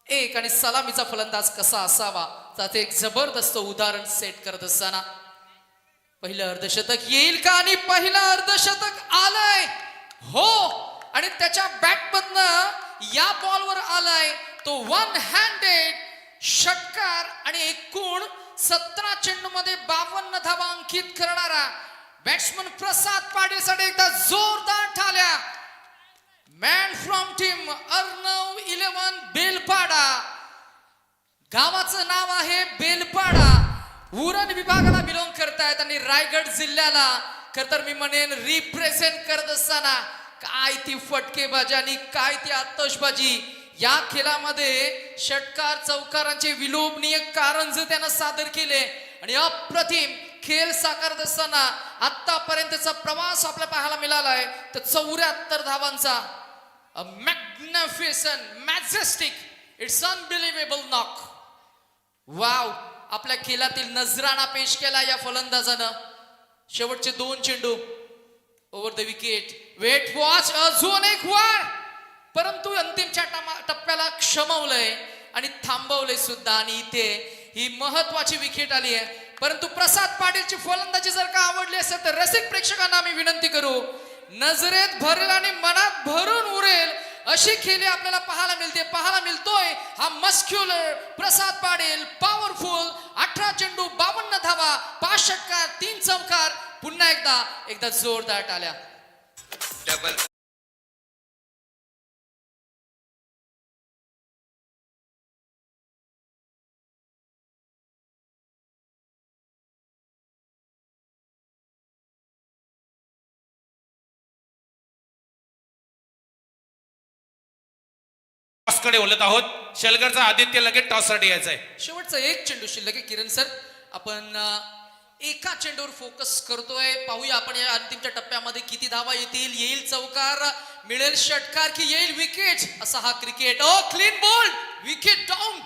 1 आणि सलामीचा फलंदाज कसा असावा त्याचे एक जबरदस्त उदाहरण सेट करत असताना पहिलं अर्धशतक येईल का? आणि पहिलं अर्धशतक आलंय. हो, आणि त्याच्या बॅटमधनं या बॉलवर आलाय तो वन हँडेड षटकार आणि एकूण 17 चेंडूमध्ये 52 धावा अंकित करणारा बॅट्समन प्रसाद पाटीलसाठी एकदा जोरदार टाळ्या. Man from team Arnav 11 Belpada, गावाचं नाव आहे बेलपाडा, उरण विभागाला बिलॉंग करतायत आणि रायगड जिल्ह्याला खर तर मी म्हणेन रिप्रेझेंट करत असताना काय ती फटकेबाजी आणि काय ती आतषबाजी. या खेळामध्ये षटकार चौकारांचे विलोभनीय कारंजे त्यानं सादर केले आणि अप्रतिम खेळ साकारत असताना आतापर्यंतचा प्रवास आपल्याला पाहायला मिळालाय तर 74 धावांचा. Magnificent, majestic, it's unbelievable knock. Wow, आपल्या खेळातील नजराणा पेश केला या फलंदाजानं. शेवटचे 2 चेंडू over the wicket. Wait watch, अजून एक वर, परंतु अंतिमच्या टप्प्याला क्षमवलंय आणि थांबवलंय सुद्धा. आणि इथे ही महत्वाची विकेट आली आहे. परंतु प्रसाद पाटीलची फलंदाजी जर का आवडली असेल तर रसिक प्रेक्षकांना आम्ही विनंती करू, नजरेत भरेल आणि मनात भरून उरेल अशी खेळी आपल्याला पाहायला मिळतोय हा मस्क्युलर प्रसाद पाटील. पॉवरफुल 18 चेंडू 52 धावा, 5 षटकार 3 चौकार. पुन्हा एकदा जोरदार टाळ्या. टॉसकडे बोलत आहोत. शेलगरचा आदित्य लगेच टॉससाठी यायचा आहे. शेवटचा 1 चेंडू शिल्लक आहे. किरण सर, आपण एका चेंडूवर फोकस करतोय. पाहूया आपण या अंतिमच्या टप्प्यामध्ये किती धावा येईल चौकार, मिळेल षटकार की येईल विकेट. असा हा cricket. Clean ball, wicket down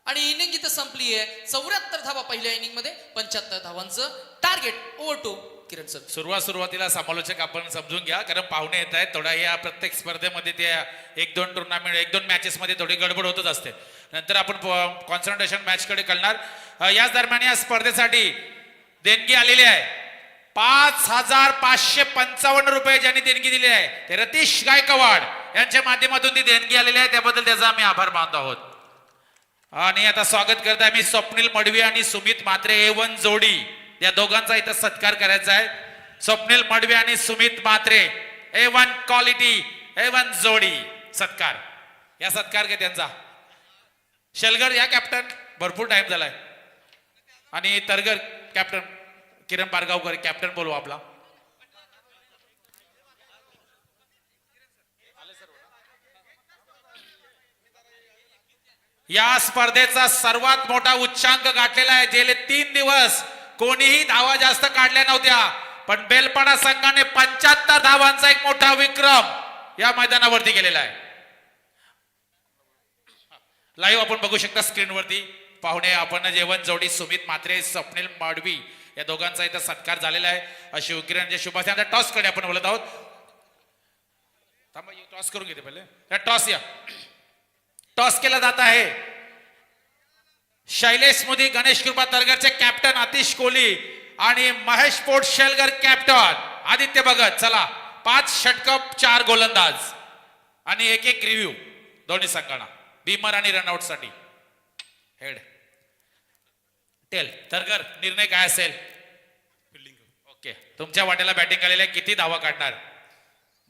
आणि इनिंग इथं संपली आहे. 74 धावा पहिल्या इनिंग मध्ये, 75 धावांचं target. Over to Kiran sir. सुरुवातीला समालोचक आपण समजून घ्या, कारण पाहुणे येत आहेत. थोडा या प्रत्येक स्पर्धेमध्ये त्या 1-2 टुर्नामेंट 1-2 मॅचेस मध्ये थोडी गडबड होतच असते. नंतर आपण कॉन्सन्ट्रेशन मॅच कडे कळणार. याच दरम्यान या स्पर्धेसाठी देणगी आलेली आहे 5,555 रुपये. ज्यांनी देणगी दिली आहे ते रतीश गायकवाड यांच्या माध्यमातून ती देणगी आलेली आहे. त्याबद्दल त्याचा आम्ही आभार मानतो आहोत. आणि आता स्वागत करत आहे मी स्वप्नील मडवी आणि सुमित म्हात्रे A1 जोडी. या दोघांचा इथं सत्कार करायचा आहे. स्वप्नील मडवी आणि Sumit Mhatre A1 quality, A1 जोडी सत्कार. या सत्कार घे त्यांचा. शेलगर या कॅप्टन, भरपूर टाइम झालाय. आणि तरगर कॅप्टन किरण पारगावकर कॅप्टन बोलू आपला. या स्पर्धेचा सर्वात मोठा उच्चांक गाठलेला आहे. गेले 3 दिवस कोणीही धावा जास्त काढल्या नव्हत्या, पण बेलपाडा संघाने 75 धावांचा एक मोठा विक्रम या मैदानावरती केलेला आहे. लाईव्ह आपण बघू शकता स्क्रीनवरती. पाहुणे आपण जेवण जोडी सुमित म्हात्रे, स्वप्नील मडवी या दोघांचा इथं सत्कार झालेला आहे. शिवकिरण शुभाशय. टॉस कडे आपण बोलत आहोत. टॉस करून घेते पहिले. टॉस केला जात आहे. शैलेश मोदी, गणेश कृपा तरगरचे कॅप्टन आतिश कोहली आणि महेश पोट शेलगर कॅप्टन आदित्य भगत. चला, 5 षटक 4 गोलंदाज आणि एक रिव्ह्यू दोन्ही संघांना, बीमर आणि रनआउट साठी. Head tail. तरगर, निर्णय काय असेल? ओके, तुमच्या वाट्याला बॅटिंग आलेल्या, किती धावा काढणार?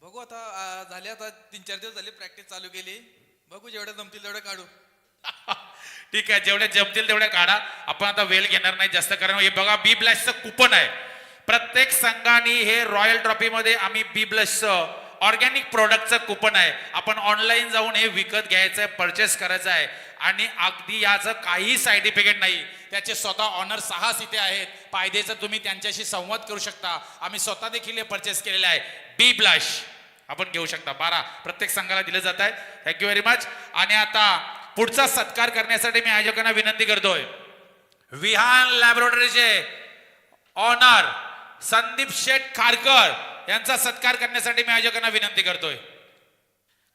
बघू आता. झाले आता 3-4 दिवस झाले, प्रॅक्टिस चालू केली. बघू जेवढे जमतील तेवढे काढू. ठीक आहे, जेवढे जमतील तेवढे काढा. आपण आता वेळ घेणार नाही जास्त, कारण हे बघा बी ब्लॅशचं कुपन आहे. प्रत्येक संघाने हे रॉयल ट्रॉफी मध्ये आम्ही बी ब्लॅशचं ऑर्गॅनिक प्रोडक्टचं कुपन आहे. आपण ऑनलाईन जाऊन हे विकत घ्यायचं आहे, परचेस करायचं आहे आणि अगदी याचं काही साईड इफेक्ट नाही. त्याचे स्वतः ऑनर 6 इथे आहेत. फायद्याचं तुम्ही त्यांच्याशी संवाद करू शकता. आम्ही स्वतः देखील हे परचेस केलेले आहे. बी ब्लश आपण घेऊ शकता. 12 प्रत्येक संघाला दिले जात आहे. Thank you very much. आणि आता पुढचा सत्कार करण्यासाठी मी आयोजकांना विनंती करतोय. विहान लॅबोरेटरीचे ऑनर संदीप शेठ खारकर यांचा सत्कार करण्यासाठी मी आयोजकांना विनंती करतोय.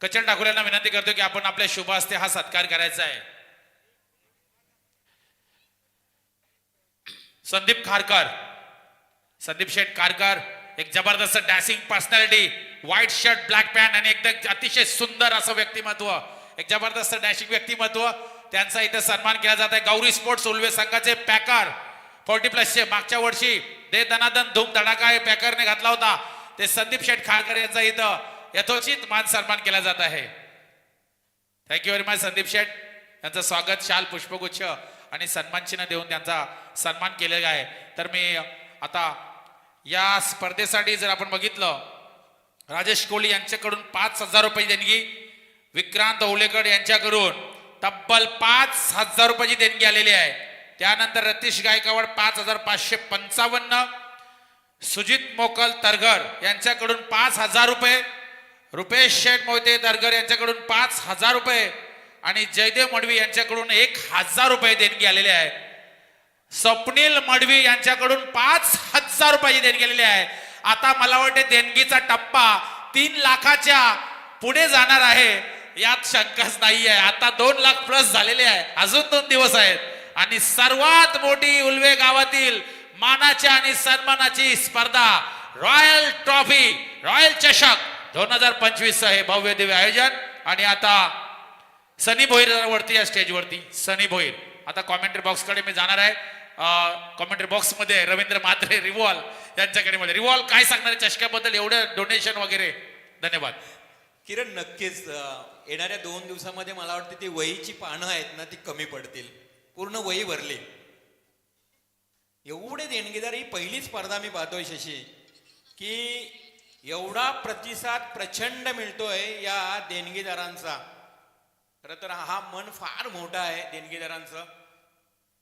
कचन ठाकूर यांना विनंती करतोय की आपण आपल्या शुभ हस्ते हा सत्कार करायचा आहे. संदीप खारकर, संदीप शेठ खारकर, एक जबरदस्त dashing personality, white shirt black pant आणि एकदम अतिशय सुंदर असं व्यक्तिमत्व, एक जबरदस्त डॅशिंग व्यक्तिमत्व, त्यांचा इथे सन्मान केला जात आहे. गौरी स्पोर्ट्स उल्वे संघाचे पॅकर 40+ मागच्या वर्षी दे दनादन धूम धडाका हे पॅकरने घातला होता. ते संदीप शेठ खारकर यांचा इथं यथोचित मान सन्मान केला जात आहे. थँक्यू व्हेरी मच संदीप शेठ. त्यांचं स्वागत शाल पुष्पगुच्छ आणि सन्मान चिन्ह देऊन त्यांचा सन्मान केलेला आहे. तर मी आता या स्पर्धेसाठी जर आपण बघितलं, राजेश कोहली यांच्याकडून 5,000 रुपये देणगी, विक्रांत ओलेकर यांच्याकडून तब्बल 5,000 रुपयाची देणगी आलेली आहे. त्यानंतर रतीश गायकवाड 5,555, सुजित मोकल तरघर यांच्याकडून 5,000 रुपये, रुपेश शेठ मोहिते तरघर यांच्याकडून 5,000 रुपये आणि जयदेव मडवी यांच्याकडून 1,000 रुपये देणगी आलेली आहे. स्वप्नील मडवी यांच्याकडून 5,000 रुपयाची देणगी आलेली आहे. आता मला वाटते देणगीचा टप्पा 3 लाखाच्या पुढे जाणार आहे, यात शंकाच नाही आहे. आता 2 लाख प्लस झालेले आहे. अजून 2 दिवस आहेत आणि सर्वात मोठी उल्वे गावातील मानाच्या आणि सन्मानाची स्पर्धा रॉयल ट्रॉफी, रॉयल चषक 2025 हे भव्य दिव्य आयोजन. आणि आता सनी भोईर वरती या स्टेजवरती सनी भोईर. आता कॉमेंट्री बॉक्स कडे मी जाणार आहे. कॉमेंट्री बॉक्स मध्ये रवींद्र म्हात्रे रिवॉल यांच्याकडे मध्ये. रिवॉल काय सांगणार चषकाबद्दल, एवढं डोनेशन वगैरे? धन्यवाद किरण. नक्कीच येणाऱ्या 2 दिवसामध्ये मला वाटतं ती वहीची पानं आहेत ना ती कमी पडतील. पूर्ण वही भरली. एवढे देणगीदार, ही पहिली स्पर्धा मी पाहतोय शशी की एवढा प्रतिसाद प्रचंड मिळतोय या देणगीदारांचा. खरं तर हा मन फार मोठा आहे देणगीदारांचं,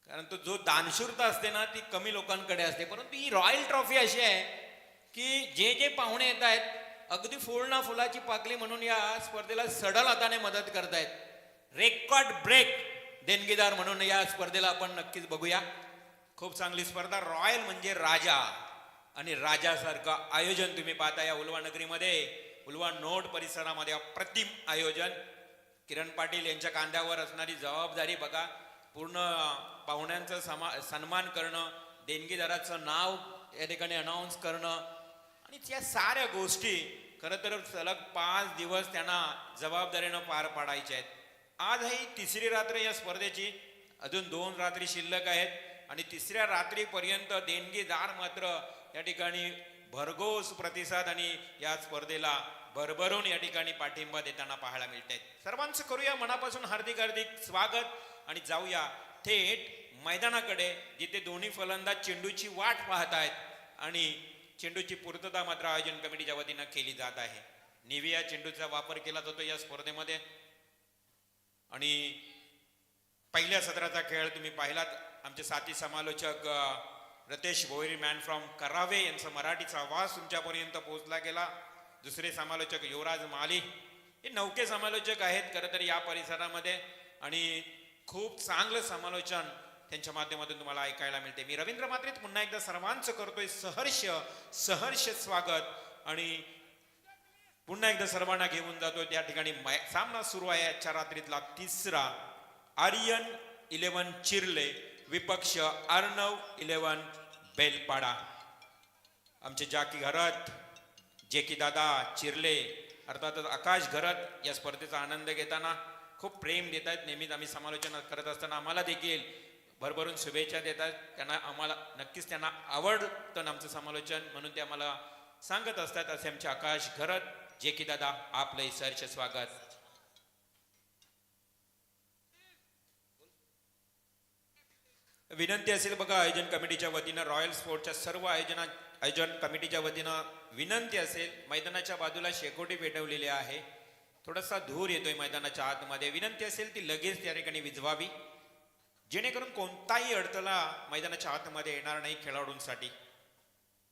कारण तो जो दानशूरता असते ना ती कमी लोकांकडे असते. परंतु ही रॉयल ट्रॉफी अशी आहे की जे जे पाहुणे येत आहेत अगदी फुल ना फुलाची पाकली म्हणून या स्पर्धेला सडल हाताने मदत करतायत. रेकॉर्ड ब्रेक देणगीदार म्हणून या स्पर्धेला आपण नक्कीच बघूया. खूप चांगली स्पर्धा. रॉयल म्हणजे राजा आणि राजासारखं आयोजन तुम्ही पाहता या उल्वा नगरीमध्ये, उल्वा नोड परिसरामध्ये. अप्रतिम आयोजन. किरण पाटील यांच्या कांद्यावर असणारी जबाबदारी बघा. पूर्ण पाहुण्यांचं सन्मान करणं, देणगीदाराचं नाव या ठिकाणी अनाऊन्स करणं आणि त्या साऱ्या गोष्टी खरं तर सलग 5 दिवस त्यांना जबाबदारीनं पार पाडायच्या आहेत. आज ही 3री रात्र या स्पर्धेची. अजून 2 रात्री शिल्लक आहेत आणि 3ऱ्या रात्रीपर्यंत देणगीदार मात्र या ठिकाणी भरघोस प्रतिसाद आणि या स्पर्धेला भरभरून या ठिकाणी पाठिंबा देताना पाहायला मिळत आहेत. सर्वांचं करूया मनापासून हार्दिक हार्दिक स्वागत आणि जाऊया थेट मैदानाकडे, जिथे दोन्ही फलंदाज चेंडूची वाट पाहत आहेत आणि चेंडूची पूर्तता मात्र आयोजन कमिटीच्या वतीनं केली जात आहे. निविया चेंडूचा वापर केला जातो या स्पर्धेमध्ये आणि पहिल्या सत्राचा खेळ तुम्ही पाहिलात. आमचे साथी समालोचक रतेश भोईर, मॅन फ्रॉम करावे, यांचा मराठीचा आवाज तुमच्यापर्यंत पोहोचला गेला. दुसरे समालोचक युवराज माली, हे नौके समालोचक आहेत खरं तर या परिसरामध्ये आणि खूप चांगलं समालोचन त्यांच्या माध्यमातून तुम्हाला ऐकायला मिळते. मी रवींद्र म्हात्रे पुन्हा एकदा सर्वांचं करतोय सहर्ष स्वागत आणि पुन्हा एकदा सर्वांना घेऊन जातोय त्या ठिकाणी. सामना सुरू आहे आजच्या रात्रीतला 3रा. आर्यन 11 चिर्ले विपक्ष अर्णव 11 बेलपाडा. आमचे जाकी घरत, जेकी दादा चिर्ले, अर्थातच आकाश घरत या स्पर्धेचा आनंद घेताना खूप प्रेम देत आहेत. नेहमीच आम्ही समालोचन करत असताना आम्हाला देखील भरभरून शुभेच्छा देतात. त्यांना आम्हाला नक्कीच त्यांना आवडतं आमचं समालोचन म्हणून ते आम्हाला सांगत असतात. असे आमचे आकाश घरत, जेकी दादा, आपलं सहर्ष स्वागत. विनंती असेल बघा आयोजन कमिटीच्या वतीनं, रॉयल स्पोर्टच्या सर्व आयोजन कमिटीच्या वतीनं विनंती असेल, मैदानाच्या बाजूला शेकोटी पेटवलेली आहे. थोडासा धूर येतोय मैदानाच्या आतमध्ये. विनंती असेल ती लगेच त्या ठिकाणी विझवावी, जेणेकरून कोणताही अडथळा मैदानाच्या आतमध्ये येणार नाही. खेळाडूंसाठी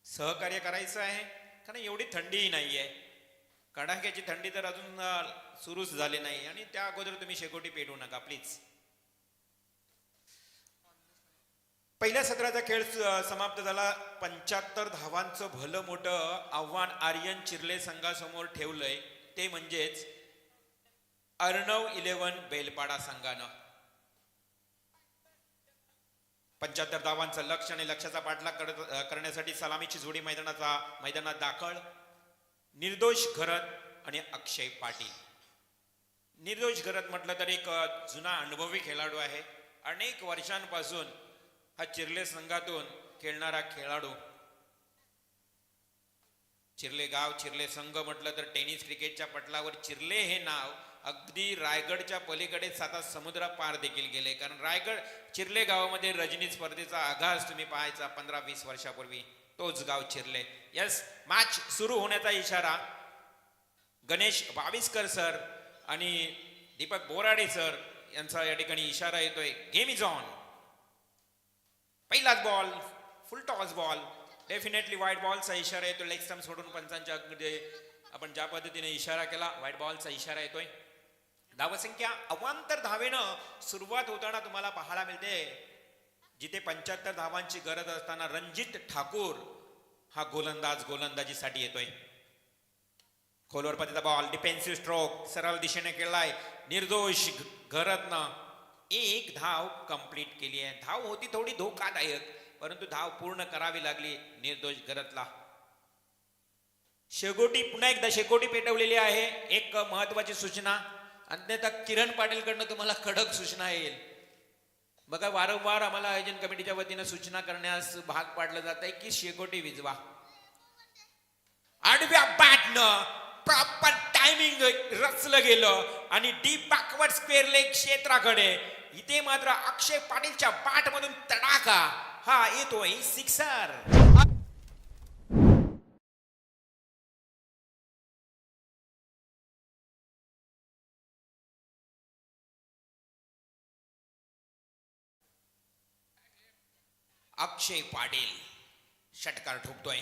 सहकार्य करायचं आहे, कारण एवढी थंडीही नाहीये. कडाक्याची थंडी तर अजून सुरूच झाली नाही, आणि त्या अगोदर तुम्ही शेकोटी पेटवू नका प्लीज. पहिल्या सत्राचा खेळ समाप्त झाला. 75 धावांचं भलं मोठं आव्हान आर्यन चिर्ले संघासमोर ठेवलंय, ते म्हणजेच अर्णव 11 बेलपाडा संघानं. 75 धावांचं लक्ष आणि लक्षाचा पाठलाग करण्यासाठी सलामीची जोडी मैदानात दाखल. निर्दोष घरत आणि अक्षय पाटील. निर्दोष घरत म्हटलं तर एक जुना अनुभवी खेळाडू आहे. अनेक वर्षांपासून हा चिर्ले संघातून खेळणारा खेळाडू. चिर्ले गाव, चिर्ले संघ म्हटलं तर टेनिस क्रिकेटच्या पटलावर चिर्ले हे नाव अगदी रायगडच्या पलीकडे साता समुद्र पार देखील गेले. कारण रायगड चिर्ले गावामध्ये रजनी स्पर्धेचा आघात तुम्ही पाहायचा 15-20 वर्षापूर्वी, तोच गाव चिर्ले. यस, मॅच सुरू होण्याचा इशारा गणेश बाविस्कर सर आणि दीपक बोराडे सर यांचा या ठिकाणी इशारा येतोय. Game is on. पहिलाच ball, full toss ball, definitely white बॉलचा इशारा येतो. लेग स्टंप सोडून पंचांच्या मध्ये आपण ज्या पद्धतीने इशारा केला, व्हाईट बॉलचा इशारा येतोय. धावसंख्या अवांतर धावेनं सुरुवात होताना तुम्हाला पाहायला मिळते. जिथे 75 धावांची गरज असताना रणजित ठाकूर हा गोलंदाजीसाठी येतोय. खोलवर पतीचा बॉल, डिफेन्सिव्ह स्ट्रोक सरळ दिशेने केलाय. निर्दोष घरतनं एक धाव कंप्लीट केली आहे. धाव होती थोडी धोकादायक, परंतु धाव पूर्ण करावी लागली निर्दोष घरतला. शेकोटी पुन्हा एकदा शेकोटी पेटवलेली आहे. एक महत्वाची सूचना, अन्यथा किरण पाटीलकडनं तुम्हाला कडक सूचना येईल. बघा, वारंवार आम्हाला आयोजन कमिटीच्या वतीनं सूचना करण्यास भाग पाडलं जात आहे की शेकोटी विझवा. आडव्या बॅटनं प्रॉपर टायमिंग रचलं गेलं आणि डीप बॅकवर्ड स्क्वेअर लेग क्षेत्राकडे. इथे मात्र अक्षय पाटीलच्या बॅट मधून तडाखा हा येतोय सिक्सर. अक्षय पाटील षटकार ठोकतोय.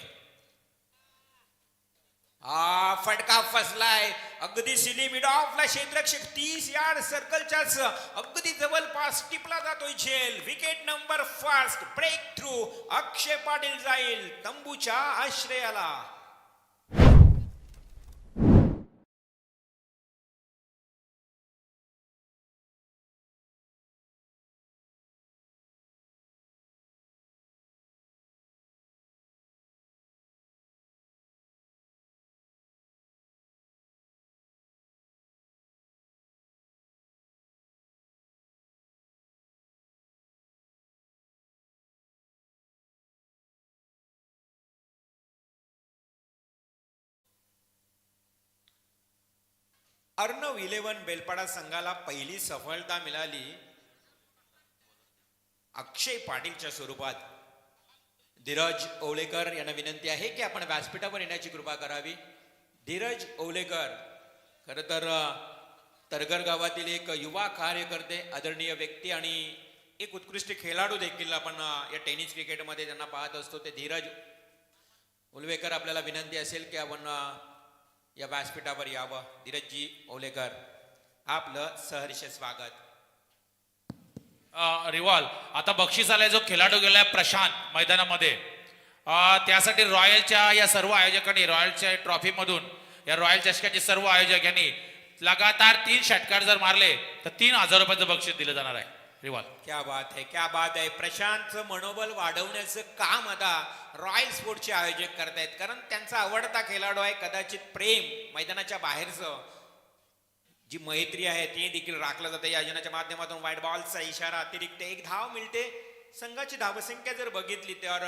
फटका फसलाय अगदी सिली मिड ऑफला. क्षेत्ररक्षक 30 यार्ड सर्कलच्याच अगदी जवळपास टिपला जातोय झेल. Wicket number first, breakthrough. Akshay Patil जाईल तंबूच्या आश्रयाला. अर्णव 11 बेलपाडा संघाला पहिली सफलता मिळाली अक्षय पाटीलच्या स्वरूपात. धीरज ओवलेकर यांना विनंती आहे की आपण व्यासपीठावर येण्याची कृपा करावी. धीरज ओवलेकर खर तर तरगर गावातील एक युवा कार्यकर्ते, आदरणीय व्यक्ती आणि एक उत्कृष्ट खेळाडू देखील आपण या टेनिस क्रिकेटमध्ये त्यांना पाहत असतो. ते धीरज ओवलेकर, आपल्याला विनंती असेल की आपण या व्यासपीठावर यावं. धीरजजी ओवलेकर, आपलं सहर्ष स्वागत. रिवॉल आता बक्षीस आलाय जो खेळाडू गेलाय प्रशांत मैदानामध्ये. त्यासाठी रॉयलच्या या सर्व आयोजकांनी, रॉयलच्या ट्रॉफी मधून या रॉयल चषकाचे सर्व आयोजक यांनी लगातार 3 षटकार जर मारले तर 3000 रुपयाचं बक्षीस दिलं जाणार आहे. रिवॉल, क्या बात है, क्या बात है. प्रशांतचं मनोबल वाढवण्याचं काम आता रॉयल स्पोर्टचे आयोजक करतायत, कारण त्यांचा आवडता खेळाडू आहे. कदाचित प्रेम मैदानाच्या बाहेरचं जी मैत्री आहे ती देखील राखलं जातं या आयोजनाच्या माध्यमातून. व्हाईट बॉलचा इशारा, अतिरिक्त एक धाव मिळते. संघाची धावसंख्या जर बघितली तर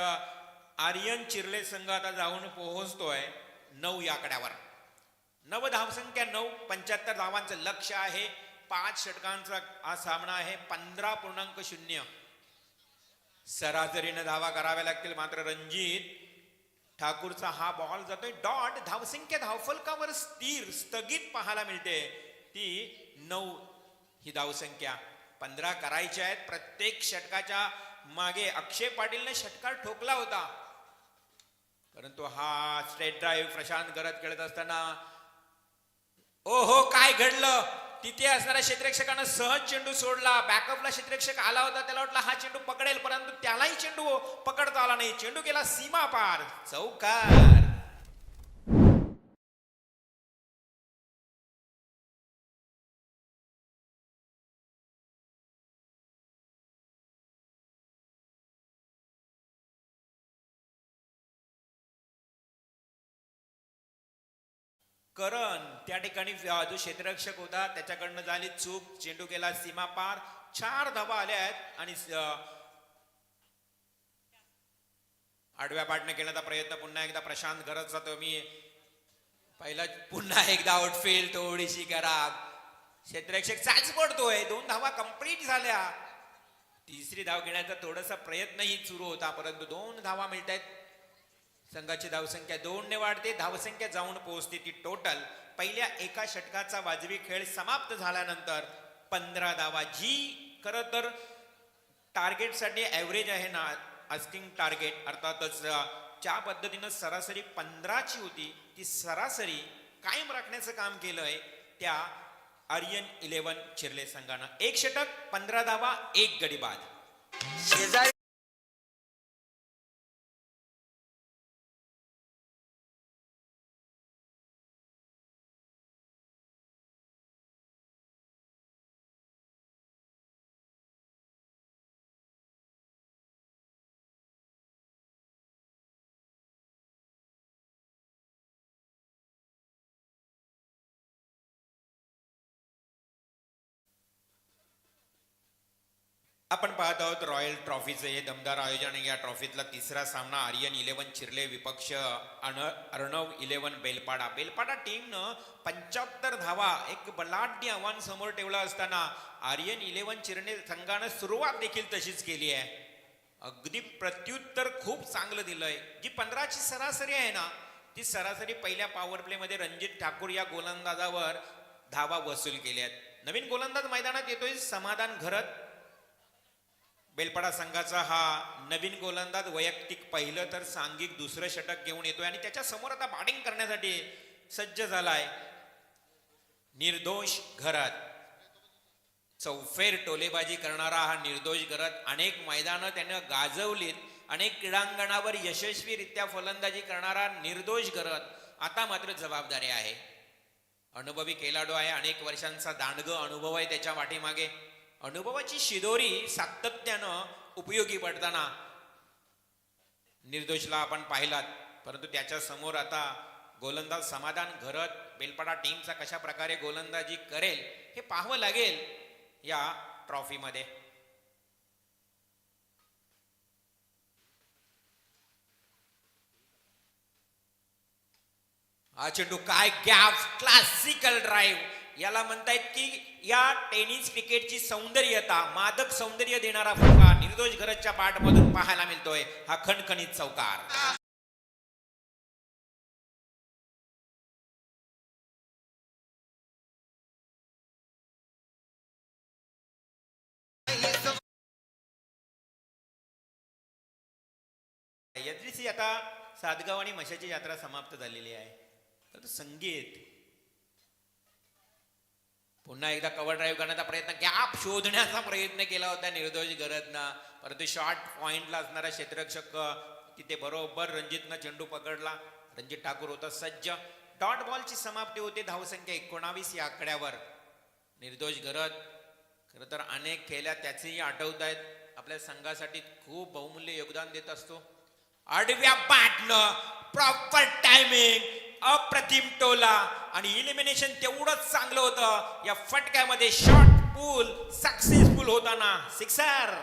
आर्यन चिर्ले संघ आता जाऊन पोहोचतोय 9 या आकड्यावर. 9 धावसंख्या, 9, 75 धावांचं लक्ष्य आहे. 5 षटकांचा हा सामना आहे. 15.0 सरासरीने धावा कराव्या लागतील. मात्र रणजित ठाकूरचा हा बॉल जातोय डॉट. धावसंख्या धावफलकावर स्थिर स्थगित पाहायला मिळते, ती 9 ही धावसंख्या. 15 करायच्या आहेत. प्रत्येक षटकाच्या मागे अक्षय पाटीलने षटकार ठोकला होता, परंतु हा स्ट्रेट ड्राईव्ह प्रशांत गरज खेळत असताना ओहो काय घडलं. तिथे असणाऱ्या क्षेत्ररक्षकानं सहज चेंडू सोडला. बॅकअपला क्षेत्ररक्षक आला होता, त्याला वाटलं हा चेंडू पकडेल, परंतु त्यालाही चेंडू पकडता आला नाही. चेंडू गेला सीमा पार, चौकार. करण त्या ठिकाणी जो क्षेत्ररक्षक होता त्याच्याकडनं झाली चूक. चेंडू गेला सीमा पार. 4 धावा आल्या आहेत आणि आडव्या पाठने केल्याचा प्रयत्न पुन्हा एकदा प्रशांत गरजचा. तो मी पहिला पुन्हा एकदा आउटफील्ड थोडीशी करा. क्षेत्ररक्षक चाच पडतोय. 2 धावा कंप्लीट झाल्या. तिसरी धाव घेण्याचा थोडासा प्रयत्नही सुरू होता, परंतु 2 धावा मिळत आहेत. संघाची धावसंख्या 2 ने वाढते. धावसंख्या जाऊन पोहोचते ती टोटल. पहिल्या एका षटकाचा वाजवी खेळ समाप्त झाल्यानंतर 15 धावा, जी खरं तर टार्गेटसाठी ॲव्हरेज आहे ना, आस्किंग टार्गेट. अर्थातच ज्या पद्धतीनं सरासरी 15ची होती, ती सरासरी कायम राखण्याचं काम केलंय त्या आर्यन 11 चिर्ले संघानं. 1 षटक, 15 धावा, 1 गडी बाद. आपण पाहत आहोत रॉयल ट्रॉफीचं हे दमदार आयोजन. या ट्रॉफीतला तिसरा सामना आर्यन 11 चिर्ले विपक्ष अर्णव 11 बेलपाडा. बेलपाडा टीमनं 75 धावा एक बलाढ्य आव्हान समोर ठेवलं असताना आर्यन 11 चिर्ले संघानं सुरुवात देखील तशीच केली आहे. अगदी प्रत्युत्तर खूप चांगलं दिलंय. जी 15ची सरासरी आहे ना, ती सरासरी पहिल्या पॉवर प्ले मध्ये रणजित ठाकूर या गोलंदाजावर धावा वसूल केल्या आहेत. नवीन गोलंदाज मैदानात येतोय समाधान घरत. बेलपाडा संघाचा हा नवीन गोलंदाज वैयक्तिक पहिलं तर सांघिक दुसरं षटक घेऊन येतोय आणि त्याच्या समोर आता बॅटिंग करण्यासाठी सज्ज झालाय निर्दोष घरत. चौफेर टोलेबाजी करणारा हा निर्दोष घरत. अनेक मैदानं त्यानं गाजवलीत, अनेक क्रीडांगणावर यशस्वीरित्या फलंदाजी करणारा निर्दोष घरत आता मात्र जबाबदारी आहे. अनुभवी खेळाडू आहे, अनेक वर्षांचा दांडग अनुभव आहे त्याच्या वाटेमागे. अनुभवाची शिदोरी सातत्यानं उपयोगी पडताना निर्दोषला आपण पाहिलात, परंतु त्याच्या समोर आता गोलंदाज समाधान घरत बेलपाडा टीमचा कशा प्रकारे गोलंदाजी करेल हे पाहावं लागेल या ट्रॉफीमध्ये. हा चेंडू काय गॅप, क्लासिकल ड्राईव्ह याला म्हणतायत की या टेनिस क्रिकेटची सौंदर्यता, मादक सौंदर्य देणारा फटका निर्दोष घरच्या बॅटमधून पाहायला मिळतोय. हा खणखणीत चौकार. यात्रेची आता सातगाव आणि मशाची यात्रा समाप्त झालेली आहे. तर संगीत पुन्हा एकदा कव्हर ड्राईव्ह करण्याचा प्रयत्न, गॅप शोधण्याचा प्रयत्न केला होता निर्दोष घरतनं, परंतु शॉर्ट पॉइंटला असणारा क्षेत्ररक्षक तिथे बरोबर रणजितनं चेंडू पकडला. रणजित ठाकूर होता सज्ज. डॉट बॉलची समाप्ती होते. धावसंख्या 19 या आकड्यावर. निर्दोष घरत खरं तर अनेक खेळल्या त्याचेही आठवत आहेत. आपल्या संघासाठी खूप बहुमूल्य योगदान देत असतो. आडव्या बॅटनं प्रॉपर टायमिंग, अप्रतिम टोला आणि इलिमिनेशन तेवढंच चांगलं होतं. या फटक्यामध्ये शॉर्ट पूल सक्सेसफुल होताना सिक्सर.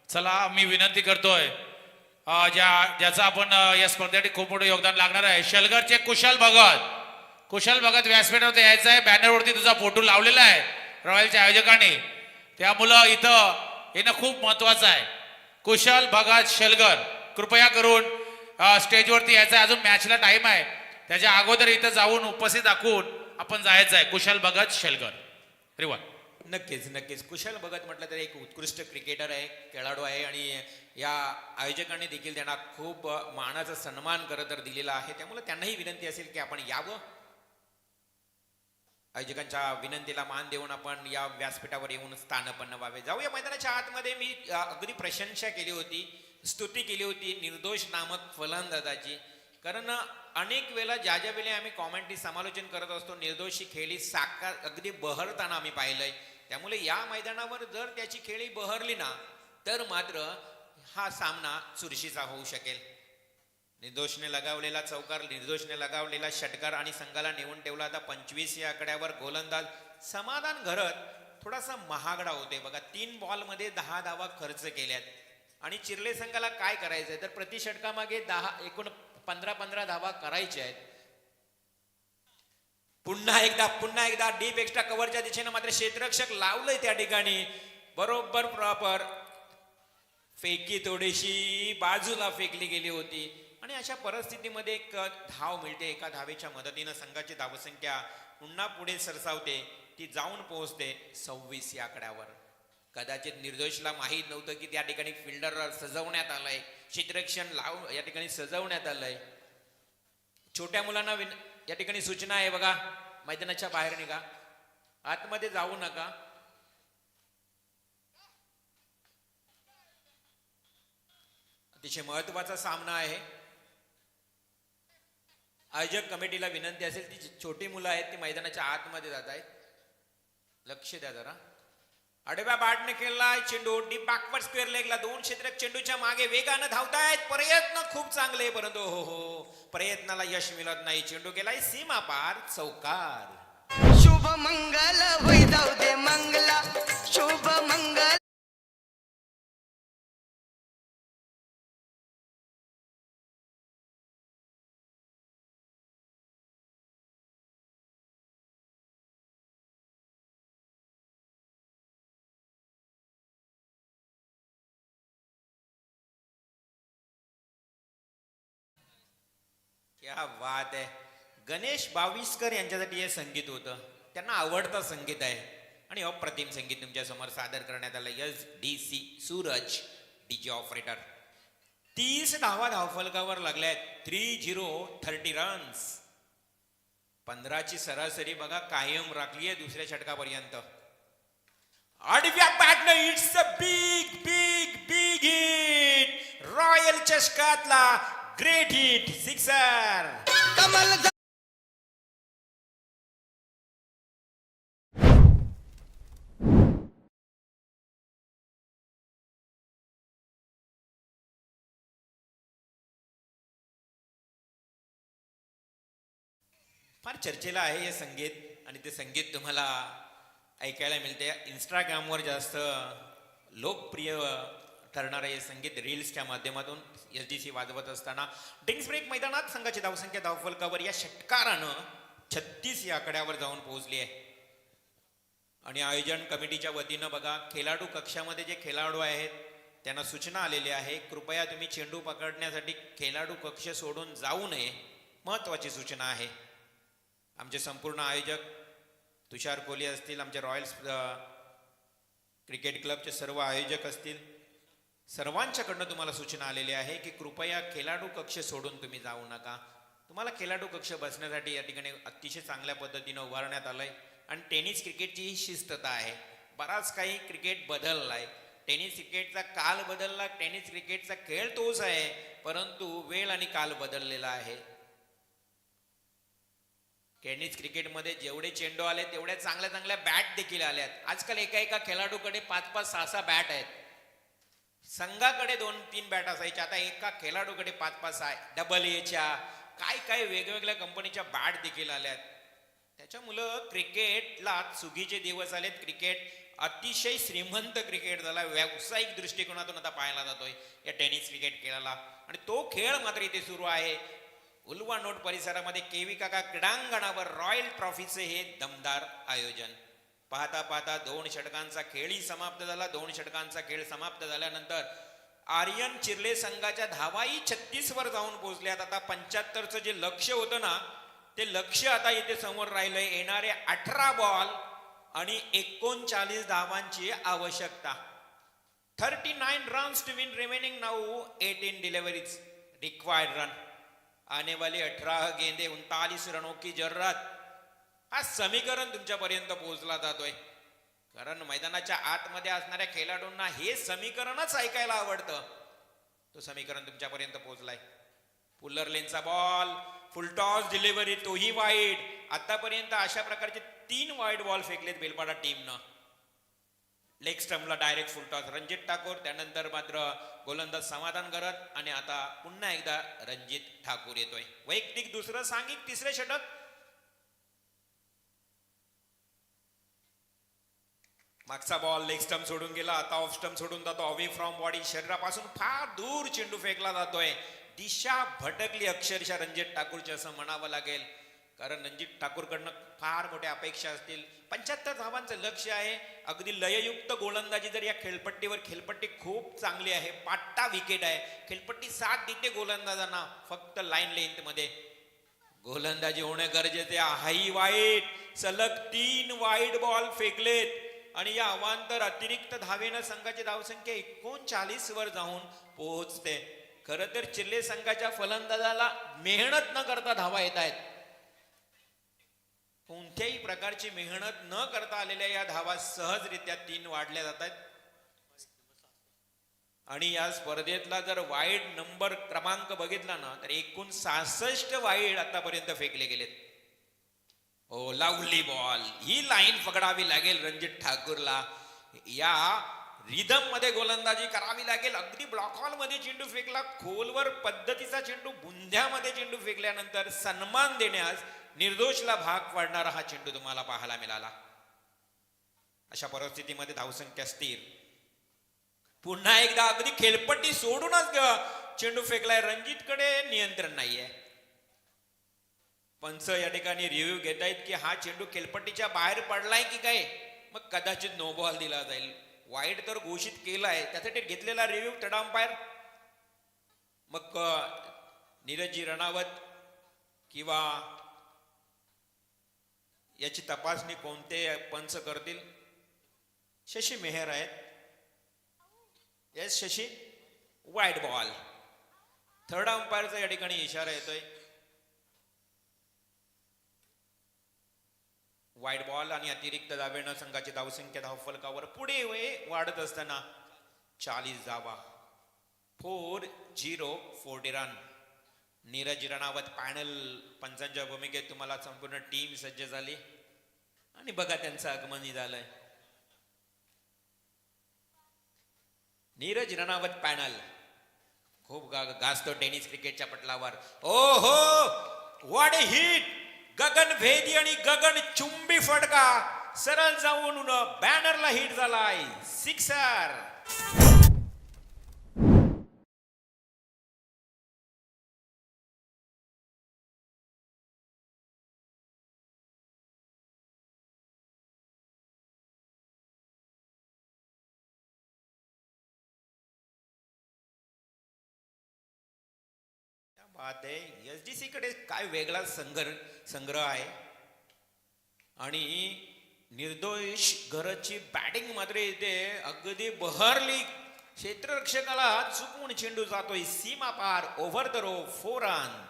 चला मी विनंती करतोय ज्याचा आपण या स्पर्धेसाठी खूप मोठं योगदान लागणार आहे, शलगरचे कुशल भगत. कुशल भगत व्यासपीठावरती यायचं आहे. बॅनरवरती तुझा फोटो लावलेला आहे रॉयलच्या आयोजकांनी, त्यामुळं इथं येणं खूप महत्वाचं आहे. कुशल भगत शलगर कृपया करून स्टेजवरती यायचं आहे. अजून मॅचला टाइम आहे, त्याच्या अगोदर इथं जाऊन उपस्थित दाखवून आपण जायचं आहे. कुशल भगत शलगर रिवा. नक्कीच नक्कीच. कुशल भगत म्हटलं तर एक उत्कृष्ट क्रिकेटर आहे, खेळाडू आहे आणि या आयोजकांनी देखील त्यांना खूप मानाचा सन्मान करत तर दिलेला आहे. त्यामुळे त्यांनाही विनंती असेल की आपण यावं. आयोजकांच्या विनंतीला मान देऊन आपण या व्यासपीठावर येऊन स्थानपन्न व्हावे. जाऊया मैदानाच्या आतमध्ये. मी अगदी प्रशंसा केली होती, स्तुती केली होती निर्दोष नामक फलंदाजाची. कारण अनेक वेळा ज्या वेळी आम्ही कॉमेंट्री समालोचन करत असतो, निर्दोषी खेळी साकार अगदी बहरताना आम्ही पाहिलंय. त्यामुळे या मैदानावर जर त्याची खेळी बहरली ना तर मात्र हा सामना चुरशीचा होऊ शकेल. निर्दोषने लगावलेला चौकार, निर्दोषने लगावलेला षटकार आणि संघाला नेऊन ठेवला. आता 25 या आकड्यावर गोलंदाज समाधान घरत थोडासा महागडा होते बघा. 3 बॉलमध्ये 10 धावा खर्च केल्यात आणि चिर्ले संघाला काय करायचंय तर प्रति षटकामागे 15 धावा करायच्या आहेत. पुन्हा एकदा डीप एक्स्ट्रा कव्हरच्या दिशेनं मात्र क्षेत्ररक्षक लावलंय त्या ठिकाणी बरोबर प्रॉपर. फेकी थोडीशी बाजूला फेकली गेली होती आणि अशा परिस्थितीमध्ये एक धाव मिळते. एका धावेच्या मदतीनं संघाची धावसंख्या पुन्हा पुढे सरसावते, ती जाऊन पोहोचते 26 या आकड्यावर. कदाचित निर्दोषला माहीत नव्हतं की त्या ठिकाणी फिल्डर सजवण्यात आलंय, क्षेत्ररक्षण या ठिकाणी सजवण्यात आलंय. छोट्या मुलांना या ठिकाणी सूचना आहे बघा, मैदानाच्या बाहेर निघा, आतमध्ये जाऊ नका. अतिशय महत्वाचा सामना आहे. आयोजक कमिटीला विनंती असेल, ती छोटी मुलं आहेत ती मैदानाच्या आतमध्ये जात आहेत, लक्ष द्या जरा. आडव्या बॅटने खेळलाय चेंडू डीप बॅकवर्ड स्क्वेअर लेगला. 2 क्षेत्ररक्षक चेंडूच्या मागे वेगानं धावतायत. प्रयत्न खूप चांगले परंतु प्रयत्नाला यश मिळत नाही. चेंडू गेलाय सीमा पार, चौकार. शुभ मंगल होई जाऊ दे मंगला, शुभ मंगल. क्या बात आहे. गणेश बाविस्कर यांच्यासाठी हे संगीत होतं, त्यांना आवडतं संगीत आहे आणि अप्रतिम संगीत तुमच्या समोर सादर करण्यात आलं. SDC Suraj DJ operator. 30 धावा धावफलकावर लागल्यात. 30 रन्स. 15ची सरासरी बघा कायम राखली आहे दुसऱ्या षटकापर्यंत. आडव्या बॅटनं it's a big big big hit. Royal चषकातला ग्रेट हिट, सिक्सर. कमल फार चर्चेला आहे हे संगीत आणि ते संगीत तुम्हाला ऐकायला मिळते. इंस्टाग्रामवर जास्त लोकप्रिय ठरणारे हे संगीत रील्सच्या माध्यमातून SDC वाजवत असताना ड्रिंक्स ब्रेक मैदानात संघाची धावसंख्या धावफलकावर या षटकारानं 36 या आकड्यावर जाऊन पोहोचली आहे. आणि आयोजन कमिटीच्या वतीनं बघा, खेळाडू कक्षामध्ये जे खेळाडू आहेत त्यांना सूचना आलेली आहे, कृपया तुम्ही चेंडू पकडण्यासाठी खेळाडू कक्ष सोडून जाऊ नये. महत्वाची सूचना आहे. आमचे संपूर्ण आयोजक तुषार कोहली असतील, आमचे रॉयल्स क्रिकेट क्लबचे सर्व आयोजक असतील, सर्वांच्याकडनं तुम्हाला सूचना आलेली आहे की कृपया खेळाडू कक्ष सोडून तुम्ही जाऊ नका. तुम्हाला खेळाडू कक्ष बसण्यासाठी या ठिकाणी अतिशय चांगल्या पद्धतीनं उभारण्यात आलंय आणि टेनिस क्रिकेटची ही शिस्तता आहे. बराच काही क्रिकेट बदललाय. टेनिस क्रिकेटचा काल बदलला, टेनिस क्रिकेटचा खेळ तोच आहे, परंतु वेळ आणि काल बदललेला आहे. टेनिस क्रिकेटमध्ये जेवढे चेंडू आले तेवढ्या चांगल्या चांगल्या बॅट देखील आल्यात. आजकाल एका खेळाडूकडे 5-5, 6-6 बॅट आहेत. संघाकडे 2-3 बॅट असायच्या, आता एका खेळाडूकडे 5-5 आहे. डबल एच्या काय वेगवेगळ्या कंपनीच्या बॅट देखील आल्यात. त्याच्यामुळं क्रिकेटला चुकीचे दिवस आलेत. क्रिकेट अतिशय श्रीमंत क्रिकेट झाला, व्यावसायिक दृष्टिकोनातून आता पाहायला जातोय या टेनिस क्रिकेट खेळाला. आणि तो खेळ मात्र इथे सुरू आहे उल्वा नोट परिसरामध्ये केवी काका क्रीडांगणावर रॉयल ट्रॉफीचे हे दमदार आयोजन. पाहता पाहता 2 षटकांचा खेळही समाप्त झाला. 2 षटकांचा खेळ समाप्त झाल्यानंतर आर्यन चिर्ले संघाच्या धावाही 36 वर जाऊन पोहोचल्यात. आता 75चं जे लक्ष होतं ना ते लक्ष आता इथे समोर राहिलंय. येणारे 18 बॉल आणि 39 धावांची आवश्यकता. 39 runs to win remaining now 18 deliveries required run. आने वाले 18 गेंदे 39 रनों की जरूरत. हा समीकरण तुमच्यापर्यंत पोहोचला जातोय. कारण मैदानाच्या आतमध्ये असणाऱ्या खेळाडूंना हे समीकरणच ऐकायला आवडतं. तो समीकरण तुमच्यापर्यंत पोहोचलाय. पुलर लेनचा बॉल फुलटॉस डिलिव्हरी, तोही वाईड. आतापर्यंत अशा प्रकारचे 3 वाईड बॉल फेकलेत बेलपाडा टीमनं. लेग स्टंपला डायरेक्ट फुलटॉस रणजित ठाकूर, त्यानंतर मात्र गोलंदाज समाधान करत आणि आता पुन्हा एकदा रणजित ठाकूर येतोय. वैयक्तिक दुसरं, सांघिक तिसरे षटक. मागचा बॉल लेग स्टंप सोडून गेला, आता ऑफ स्टंप सोडून जातो. अवे फ्रॉम बॉडी, शरीरापासून फार दूर चेंडू फेकला जातोय. दिशा भटकली अक्षरशः रणजित ठाकूरची असं म्हणावं लागेल. कारण रणजित ठाकूरकडनं फार मोठ्या अपेक्षा असतील. 75 धावांचं लक्ष आहे. अगदी लययुक्त गोलंदाजी जर या खेळपट्टीवर, खेळपट्टी खूप चांगली आहे, 5 विकेट आहे, खेळपट्टी साथ देते गोलंदाजांना. फक्त लाईन लेंथ मध्ये गोलंदाजी होणे गरजेचे. हाई वाईट, सलग 3 वाईड बॉल फेकलेत आणि या अवांतर अतिरिक्त धावेनं संघाची धावसंख्या 39 वर जाऊन पोहोचते. खर तर चिर्ले संघाच्या फलंदाजाला मेहनत न करता धावा येत आहेत. कोणत्याही प्रकारची मेहनत न करता आलेल्या या धावा सहजरित्या 3 वाढल्या जातात. आणि या स्पर्धेतला जर वाईड नंबर क्रमांक बघितला ना तर एकूण 66 वाईड आतापर्यंत फेकले गेलेत. हो, लावली बॉल. ही लाईन पकडावी लागेल रणजित ठाकूरला. या रिदम मध्ये गोलंदाजी करावी लागेल. अगदी ब्लॉक हॉल मध्ये चेंडू फेकला, खोलवर पद्धतीचा चेंडू, बुंध्यामध्ये चेंडू फेकल्यानंतर सन्मान देण्यास निर्दोषला भाग पाडणारा हा चेंडू तुम्हाला पाहायला मिळाला. अशा परिस्थितीमध्ये धावसंख्या स्थिर. पुन्हा एकदा अगदी खेळपट्टी सोडूनच चेंडू फेकलाय. रणजितकडे नियंत्रण नाहीये. पंच या ठिकाणी रिव्ह्यू घेत आहेत की हा चेंडू खेळपट्टीच्या बाहेर पडलाय की काय. मग कदाचित नो बॉल दिला जाईल. वाईड तर घोषित केलाय, त्यासाठी घेतलेला रिव्ह्यू थर्ड अंपायर मग नीरजजी रणावत किंवा याची तपासणी कोणते पंच करतील. शशी मेहर आहेत. Yes Shashi, wide ball. Third अंपायरचा या ठिकाणी इशारा येतोय. वाईड बॉल आणि अतिरिक्त धावेनं संघाची धावसंख्या धावफलकावर पुढे वाढत असताना 40 धावा. 4-0 रन. नीरज रणावत पॅनल पंचांच्या भूमिकेत तुम्हाला संपूर्ण टीम सज्ज झाली आणि बघा त्यांचं आगमन झालंय. नीरज रणावत पॅनल खूप गाजतो टेनिस क्रिकेटच्या पटलावर. ओ हो, व्हॉट अ हिट. गगन भेदी आणि गगन चुंबी फटका सरळ जाऊन बॅनरला हिट झालाय. सिक्सर. बात आहे. एसडीसी कडे काय वेगळा संग्रह आहे आणि निर्दोष घरची बॅटिंग मात्र इथे अगदी बहरली. क्षेत्ररक्षकाला चुकवून चेंडू जातोय सीमा पार. Over the row 4 run.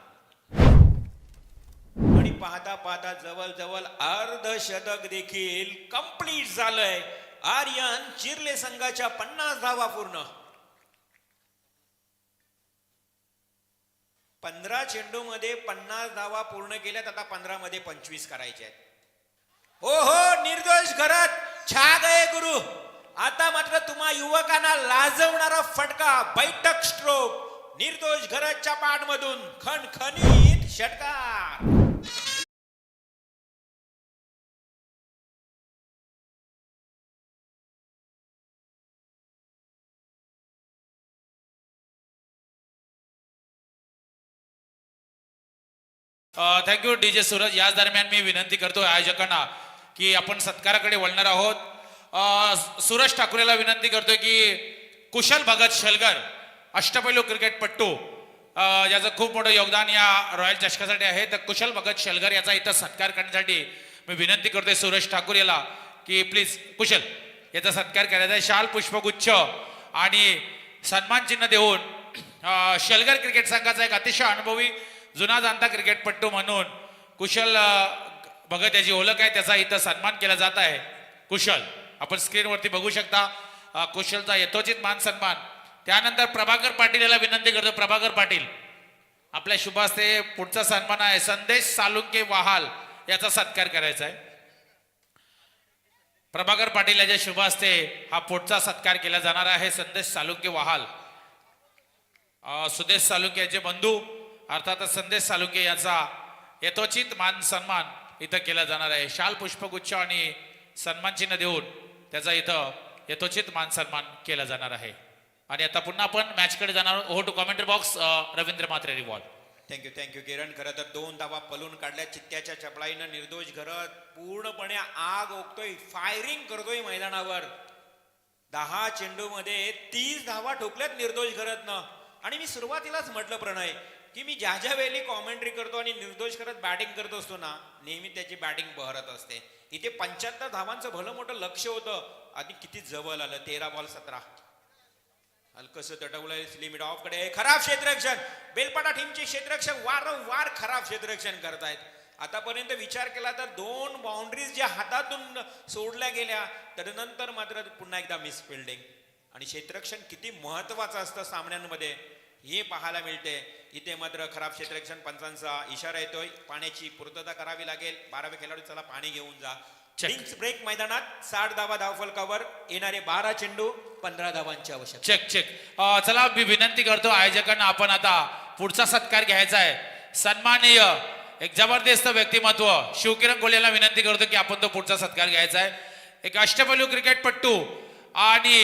आणि पाहता पाहता जवळ अर्धशतक देखील कंप्लीट झालंय. आर्यन चिर्ले संघाच्या 50 धावा पूर्ण. 15 चेंडू मध्ये 50 धावा पूर्ण केल्यात. आता 15 मध्ये 25 करायचे आहेत. हो हो, निर्दोष घरात छा गए गुरु. आता मात्र तुम्हा युवकांना लाजवणारा फटका, बैठक स्ट्रोक निर्दोष घराच्या पाठमधून खणखणीत षटकार. Thank you DJ Suraj. याच दरम्यान मी विनंती करतो आयोजकांना की आपण सत्काराकडे वळणार आहोत. सूरज ठाकरेला विनंती करतोय की कुशल भगत शेलगर अष्टपैलू क्रिकेटपट्टू ज्याचं खूप मोठं योगदान या रॉयल चषकासाठी आहे, तर कुशल भगत शेलगर याचा इथं सत्कार करण्यासाठी मी विनंती करतोय सूरज ठाकूर याला की प्लीज कुशल याचा सत्कार करायचा आहे. शाल पुष्पगुच्छ आणि सन्मान चिन्ह देऊन शेलगर क्रिकेट संघाचा एक अतिशय अनुभवी जुना जाणता क्रिकेटपट्टू म्हणून कुशल भगत याची ओळख आहे, त्याचा इथं सन्मान केला जात आहे. कुशल आपण स्क्रीनवरती बघू शकता कुशलचा यथोचित मान सन्मान. त्यानंतर प्रभाकर पाटील याला विनंती करतो. प्रभाकर पाटील आपल्या शुभ हस्ते पुढचा सन्मान आहे संदेश सालुंके वहाल याचा सत्कार करायचा आहे. प्रभाकर पाटील याच्या शुभ हस्ते हा पुढचा सत्कार केला जाणार आहे. संदेश सालुंके वहाल सुदेश सालुंके याचे बंधू अर्थातच संदेश सालुंके याचा यथोचित मान सन्मान इथं केला जाणार आहे. शाल पुष्पगुच्छ आणि सन्मान चिन्ह देऊन त्याचा इथं यथोचित मान सन्मान केला जाणार आहे. आणि आता पुन्हा आपण मॅचकडे जाणार आहोत. To commentary box Ravindra Mhatre revolve. Thank you Kiran. खरं तर 2 धावा पलून काढल्या चित्त्याच्या चपळाईनं. निर्दोष घरत पूर्णपणे आग ओकतोय, फायरिंग करतोय मैदानावर. 10 चेंडूमध्ये 30 धावा ठोकल्यात निर्दोष घरतनं. आणि मी सुरुवातीलाच म्हटलं प्रणय की मी ज्या वेळी कॉमेंट्री करतो आणि निर्दोष करत बॅटिंग करत असतो ना, नेहमी त्याची बॅटिंग बहरत असते. इथे 75 धावांचं भलं मोठं लक्ष होतं आणि किती जवळ आलं. 13 बॉल 17. हलकस तटवलंय लिमिट ऑफ कडे. खराब क्षेत्ररक्षण. बेलपाडा टीमचे क्षेत्ररक्षक वारंवार खराब क्षेत्ररक्षण करतायत. आतापर्यंत विचार केला तर 2 बाउंड्रीज ज्या हातातून सोडल्या गेल्या तदनंतर मात्र पुन्हा एकदा मिस फिल्डिंग. आणि क्षेत्ररक्षण किती महत्वाचं असतं सामन्यांमध्ये हे पाहायला मिळते. इथे मात्र खराब क्षेत्ररक्षण. पंचांचा इशारा येतोय, पाण्याची पूर्तता करावी लागेल. 12वे खेळाडू चला पाणी घेऊन जा. लिंक्स ब्रेक मैदानात 60 धावा धावफलकावर. येणारे 12 चेंडू 15 धावांची आवश्यकता. चेक. चला मी विनंती करतो आयोजकांना आपण आता पुढचा सत्कार घ्यायचा आहे. सन्माननीय एक जबरदस्त व्यक्तिमत्व शिवकिरण कोल्हेला विनंती करतो की आपण तो पुढचा सत्कार घ्यायचा आहे. एक अष्टपैलू क्रिकेटपट्टू आणि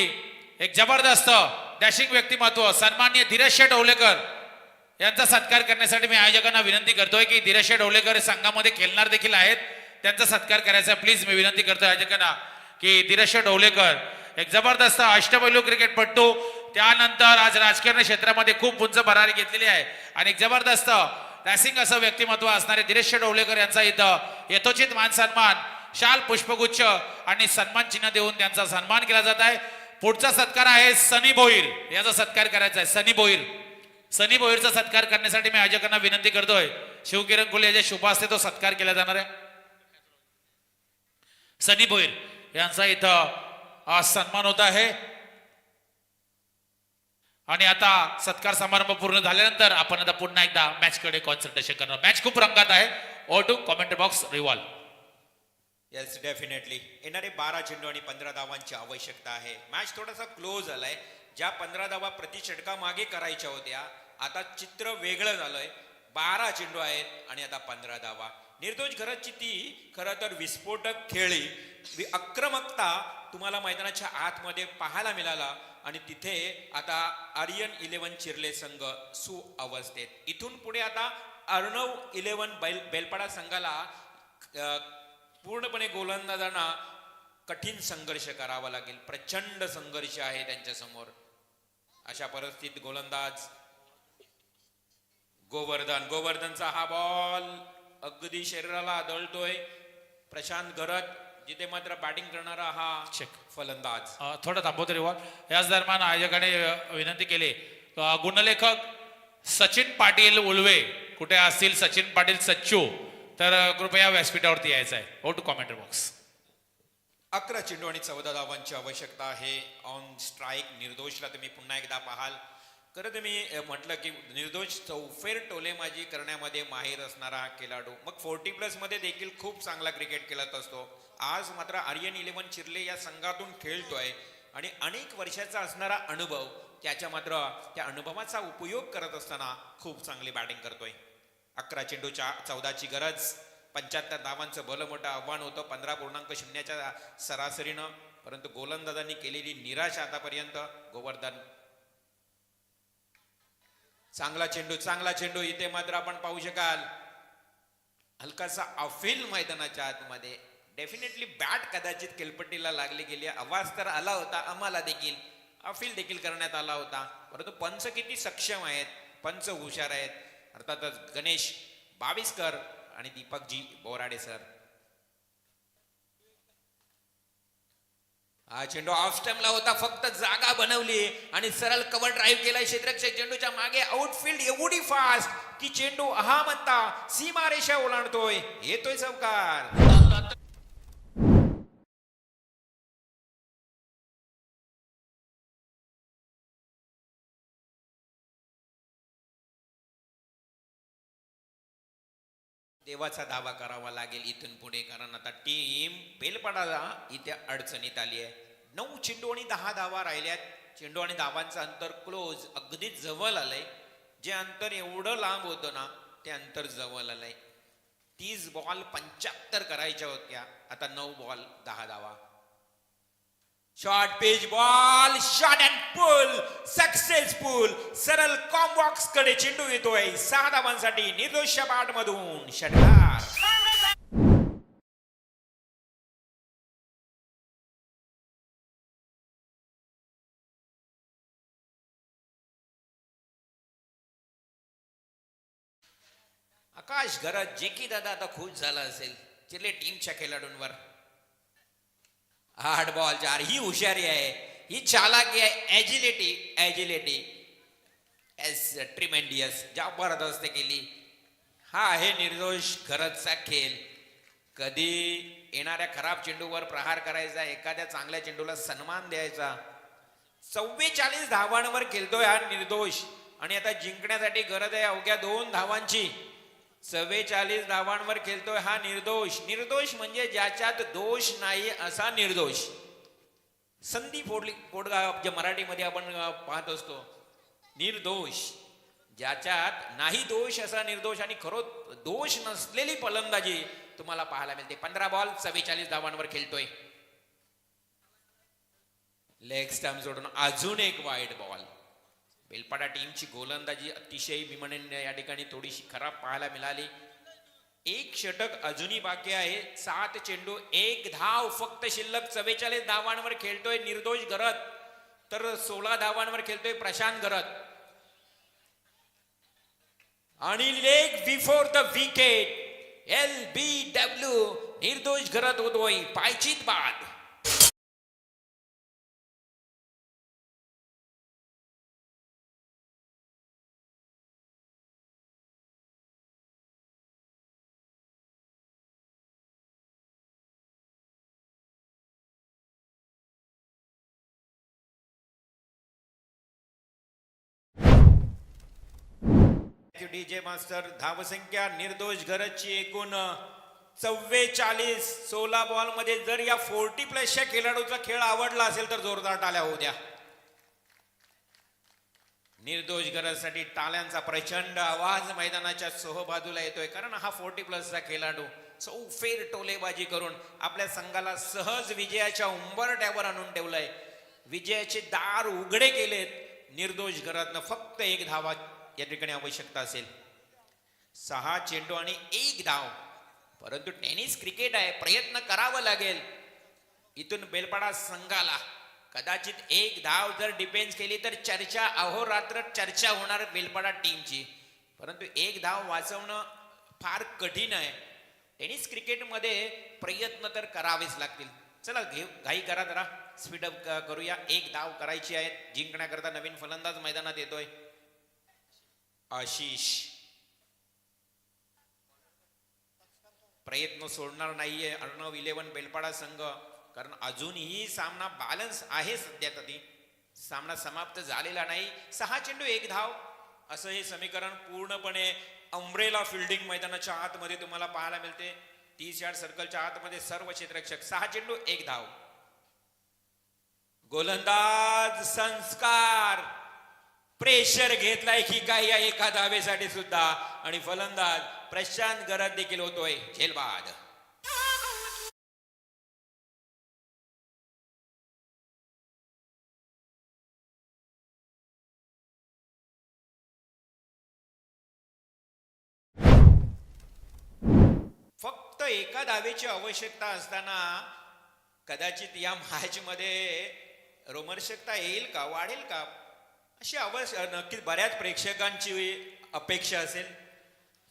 एक जबरदस्त डॅशिंग व्यक्तिमत्व सन्माननीय धीरज शेठ ओवलेकर यांचा सत्कार करण्यासाठी मी आयोजकांना विनंती करतोय की धीरज शेठ ओवलेकर संघामध्ये खेळणार देखील आहेत, त्यांचा सत्कार करायचा. प्लीज मी विनंती करतोय आयोजकांना की धीरज शेठ ओवलेकर एक जबरदस्त अष्टपैलू क्रिकेटपट्टू, त्यानंतर आज राजकारण क्षेत्रामध्ये खूप उंच भरारी घेतलेली आहे आणि एक जबरदस्त डॅशिंग असं व्यक्तिमत्व असणारे धीरज शेठ ओवलेकर यांचा इथं यथोचित मान सन्मान, शाल पुष्पगुच्छ आणि सन्मान चिन्ह देऊन त्यांचा सन्मान केला जात आहे. पुढचा सत्कार आहे सनी भोईर याचा सत्कार करायचा आहे. सनी भोईरचा सत्कार करण्यासाठी मी आयोजकांना विनंती करतोय. शिवकिरण कोल्हे याच्या शुभ हस्ते तो सत्कार केला जाणार आहे. सनी भोईर यांचा इथं सन्मान होत आहे. आणि आता सत्कार समारंभ पूर्ण झाल्यानंतर आपण आता पुन्हा एकदा मॅच कडे कॉन्सन्ट्रेशन करणार. मॅच खूप रंगात आहे. To commentary box revolve. Yes definitely. येणारे 12 चेंडू आणि 15 धावांची आवश्यकता आहे. मॅच थोडासा क्लोज झालाय. ज्या 15 धावा प्रति षटका मागे करायच्या होत्या आता चित्र वेगळं झालंय. 12 चेंडू आहेत आणि आता 15 धावा. निर्दोष घरची ती खरं तर विस्फोटक खेळी आक्रमकता तुम्हाला मैदानाच्या आतमध्ये पाहायला मिळाला. आणि तिथे आता आर्यन 11 चिर्ले संघ सुअवस्थेत. इथून पुढे आता अर्णव 11 बेलपाडा संघाला पूर्णपणे गोलंदाजांना कठीण संघर्ष करावा लागेल. प्रचंड संघर्ष आहे त्यांच्या समोर. अशा परिस्थितीत गोलंदाज गोवर्धनचा हा बॉल अगदी शरीराला आदळतोय. प्रशांत घरत जिथे मात्र बॅटिंग करणारा हा फलंदाज. थोडं थांबवतो रिवॉल्व. याच दरम्यान आयोजकाने विनंती केली गुणलेखक सचिन पाटील उलवे कुठे असतील सचिन पाटील सच्चू तर कृपया व्यासपीठावरती यायचं आहे. To commentary box. 11 चेंडू आणि 14 धावांची आवश्यकता आहे. ऑन स्ट्राईक निर्दोषला तुम्ही पुन्हा एकदा पाहाल. खरं तुम्ही म्हटलं की निर्दोष चौफेर टोलेमाजी करण्यामध्ये माहीर असणारा खेळाडू. मग 40+ मध्ये देखील खूप चांगला क्रिकेट खेळत असतो. आज मात्र आर्यन 11 चिर्ले या संघातून खेळतोय आणि अनेक वर्षाचा असणारा अनुभव त्याच्या मात्र त्या अनुभवाचा उपयोग करत असताना खूप चांगली बॅटिंग करतोय. 11 चेंडूच्या 14ची गरज. 75 धावांचं भलं मोठं आव्हान होतं 15.0च्या सरासरीनं. परंतु गोलंदाजांनी केलेली निराशा आतापर्यंत. गोवर्धन चांगला चेंडू इथे मात्र आपण पाहू शकाल हलकासा अफील मैदानाच्या आतमध्ये. डेफिनेटली बॅट कदाचित केलपट्टीला लागली गेली, आवाज तर आला होता, आम्हाला देखील अफील देखील करण्यात आला होता. परंतु पंच किती सक्षम आहेत, पंच हुशार आहेत. अर्थातच गणेश बाविस्कर आणि दीपकजी बोराडे सर. हा चेंडू ऑफ स्टंपला होता, फक्त जागा बनवली आणि सरळ कव्हर ड्राईव्ह केलाय क्षेत्ररक्षक. चेंडूच्या मागे आउटफील्ड एवढी फास्ट की चेंडू हा म्हणता सीमारेषा ओलांडतोय, येतोय चौकार. देवाचा दावा करावा लागेल इथून पुढे, कारण आता टीम बेलपाडाला इथे अडचणीत आली आहे. 9 चेंडू आणि 10 धावा राहिल्यात. चेंडू आणि धावांचं अंतर क्लोज, अगदीच जवळ आलंय. जे अंतर एवढं लांब होतं ना, ते अंतर जवळ आलंय. 30 बॉल 75 करायच्या होत्या, आता 9 बॉल 10 धावा. Short page ball, shot and pull successful. सरळ कॉम्बॉक्स कडे चेंडू येतोय. 6 धावांसाठी निर्दोष बाट मधून षटकार. आकाश घरात जे की दादा आता खुश झाला असेल चिरले टीमच्या खेळाडूंवर. 8 बॉल 4. ही हुशारी आहे, ही चालाकी आहे, ॲजिलिटी एस ट्रिमेंडियस, जबरदस्त केली. हा आहे निर्दोष घरचा खेळ. कधी येणाऱ्या खराब चेंडूवर प्रहार करायचा, एखाद्या चांगल्या चेंडूला सन्मान द्यायचा. 44 धावांवर खेळतोय हा निर्दोष आणि आता जिंकण्यासाठी गरज आहे अवघ्या 2 धावांची. 44 धावांवर खेळतोय हा निर्दोष म्हणजे ज्याच्यात दोष नाही असा निर्दोष. संधी पोडगा जे मराठीमध्ये आपण पाहत असतो, निर्दोष ज्याच्यात नाही दोष असा निर्दोष. आणि खरोच दोष नसलेली फलंदाजी तुम्हाला पाहायला मिळते. 15 बॉल 44 धावांवर खेळतोय. लेग स्टंप सोडून अजून एक वाईड बॉल. बेलपाडा टीमची गोलंदाजी अतिशय विमननीय या ठिकाणी थोडीशी खराब पाहायला मिळाली. 1 षटक अजूनही बाकी आहे. 7 चेंडू 1 धाव फक्त शिल्लक. 44 धावांवर खेळतोय निर्दोष घरत, तर 16 धावांवर खेळतोय प्रशांत घरत. आणि leg before the wicket, LBW निर्दोष घरत होतोय पायचीत बाद. DJ master. धावसंख्या निर्दोष घरची एकूण 44. 16 बॉल मध्ये जर या 40+ खेळाडूचा खेळ आवडला असेल तर जोरदार टाळ्या होऊ द्या. निर्दोष घरासाठी टाळ्यांचा प्रचंड आवाज मैदानाच्या बाजूला येतोय, कारण हा 40+ खेळाडू चौफेर टोलेबाजी करून आपल्या संघाला सहज विजयाच्या उंबरठ्यावर आणून ठेवलंय. विजयाचे दार उघडे केलेत. निर्दोष घरातनं फक्त 1 धावा या ठिकाणी आवश्यकता असेल. 6 चेंडू आणि 1 धाव. परंतु टेनिस क्रिकेट आहे, प्रयत्न करावं लागेल. इथून बेलपाडा संघाला कदाचित 1 धाव जर डिफेन्स केली तर चर्चा, अहोरात्र चर्चा होणार बेलपाडा टीमची. परंतु 1 धाव वाचवणं फार कठीण आहे. टेनिस क्रिकेटमध्ये प्रयत्न तर करावेच लागतील. चला घाई करा, जरा स्पीडअप करूया. 1 धाव करायची आहे. जिंकण्याकरता नवीन फलंदाज मैदानात येतोय आशिष. प्रयत्न सोडणार नाहीये अर्णव 11 बेलपाडा संघ, कारण अजूनही सामना बॅलन्स आहे. सध्या तरी सामना समाप्त झालेला नाही. 6 चेंडू 1 धाव असं हे समीकरण पूर्णपणे अम्ब्रेला फिल्डिंग मैदानाच्या आतमध्ये तुम्हाला पाहायला मिळते. 30 यार्ड सर्कलच्या आतमध्ये सर्व क्षेत्ररक्षक. 6 चेंडू 1 धाव. गोलंदाज संस्कार प्रेशर घेतलाय की काय या एका धावेसाठी सुद्धा, आणि फलंदाज प्रशांत घरत देखील होतोय झेलबाद. फक्त एका धावेची आवश्यकता असताना कदाचित या मॅच मध्ये रोमर्षकता येईल का, वाढेल का, अशी नक्कीच बऱ्याच प्रेक्षकांची अपेक्षा असेल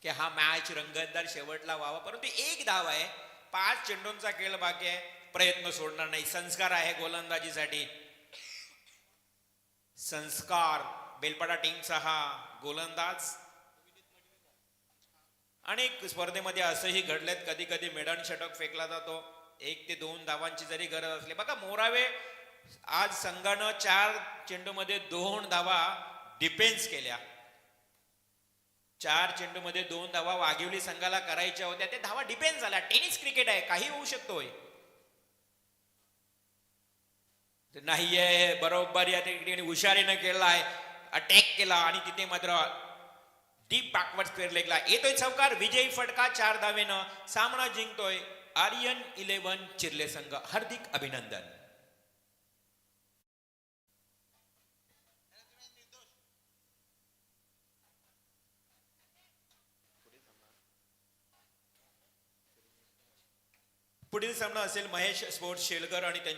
की हा मॅच रंगतदार शेवटला व्हावा. परंतु एक धाव आहे, 5 चेंडूंचा खेळ बाकी आहे, प्रयत्न सोडणार नाही. संस्कार आहे गोलंदाजीसाठी, संस्कार बेलपाडा टीमचा हा गोलंदाज. अनेक स्पर्धेमध्ये असंही घडलेत, कधी कधी मेडन षटक फेकला जातो, 1 ते 2 धावांची जरी गरज असली. बघा मोरावे आज संघानं 4 चेंडूमध्ये 2 धावा डिफेन्स केल्या. 4 चेंडूमध्ये 2 धावा वाघिवली संघाला करायच्या होत्या, ते धावा डिफेन्स झाल्या. टेनिस क्रिकेट आहे, काही होऊ शकतोय. नाहीये बरोबर या ठिकाणी हुशारीनं केला आहे, अटॅक केला आणि तिथे मात्र डीप बॅकवर्ड स्क्वेअर लेगला येतोय चौकार. विजयी फटका 4 धावेनं सामना जिंकतोय आर्यन 11 चिर्ले संघ. हार्दिक अभिनंदन. पुढील सामना असेल महेश स्पोर्ट्स शेलकर आणि त्यांच्या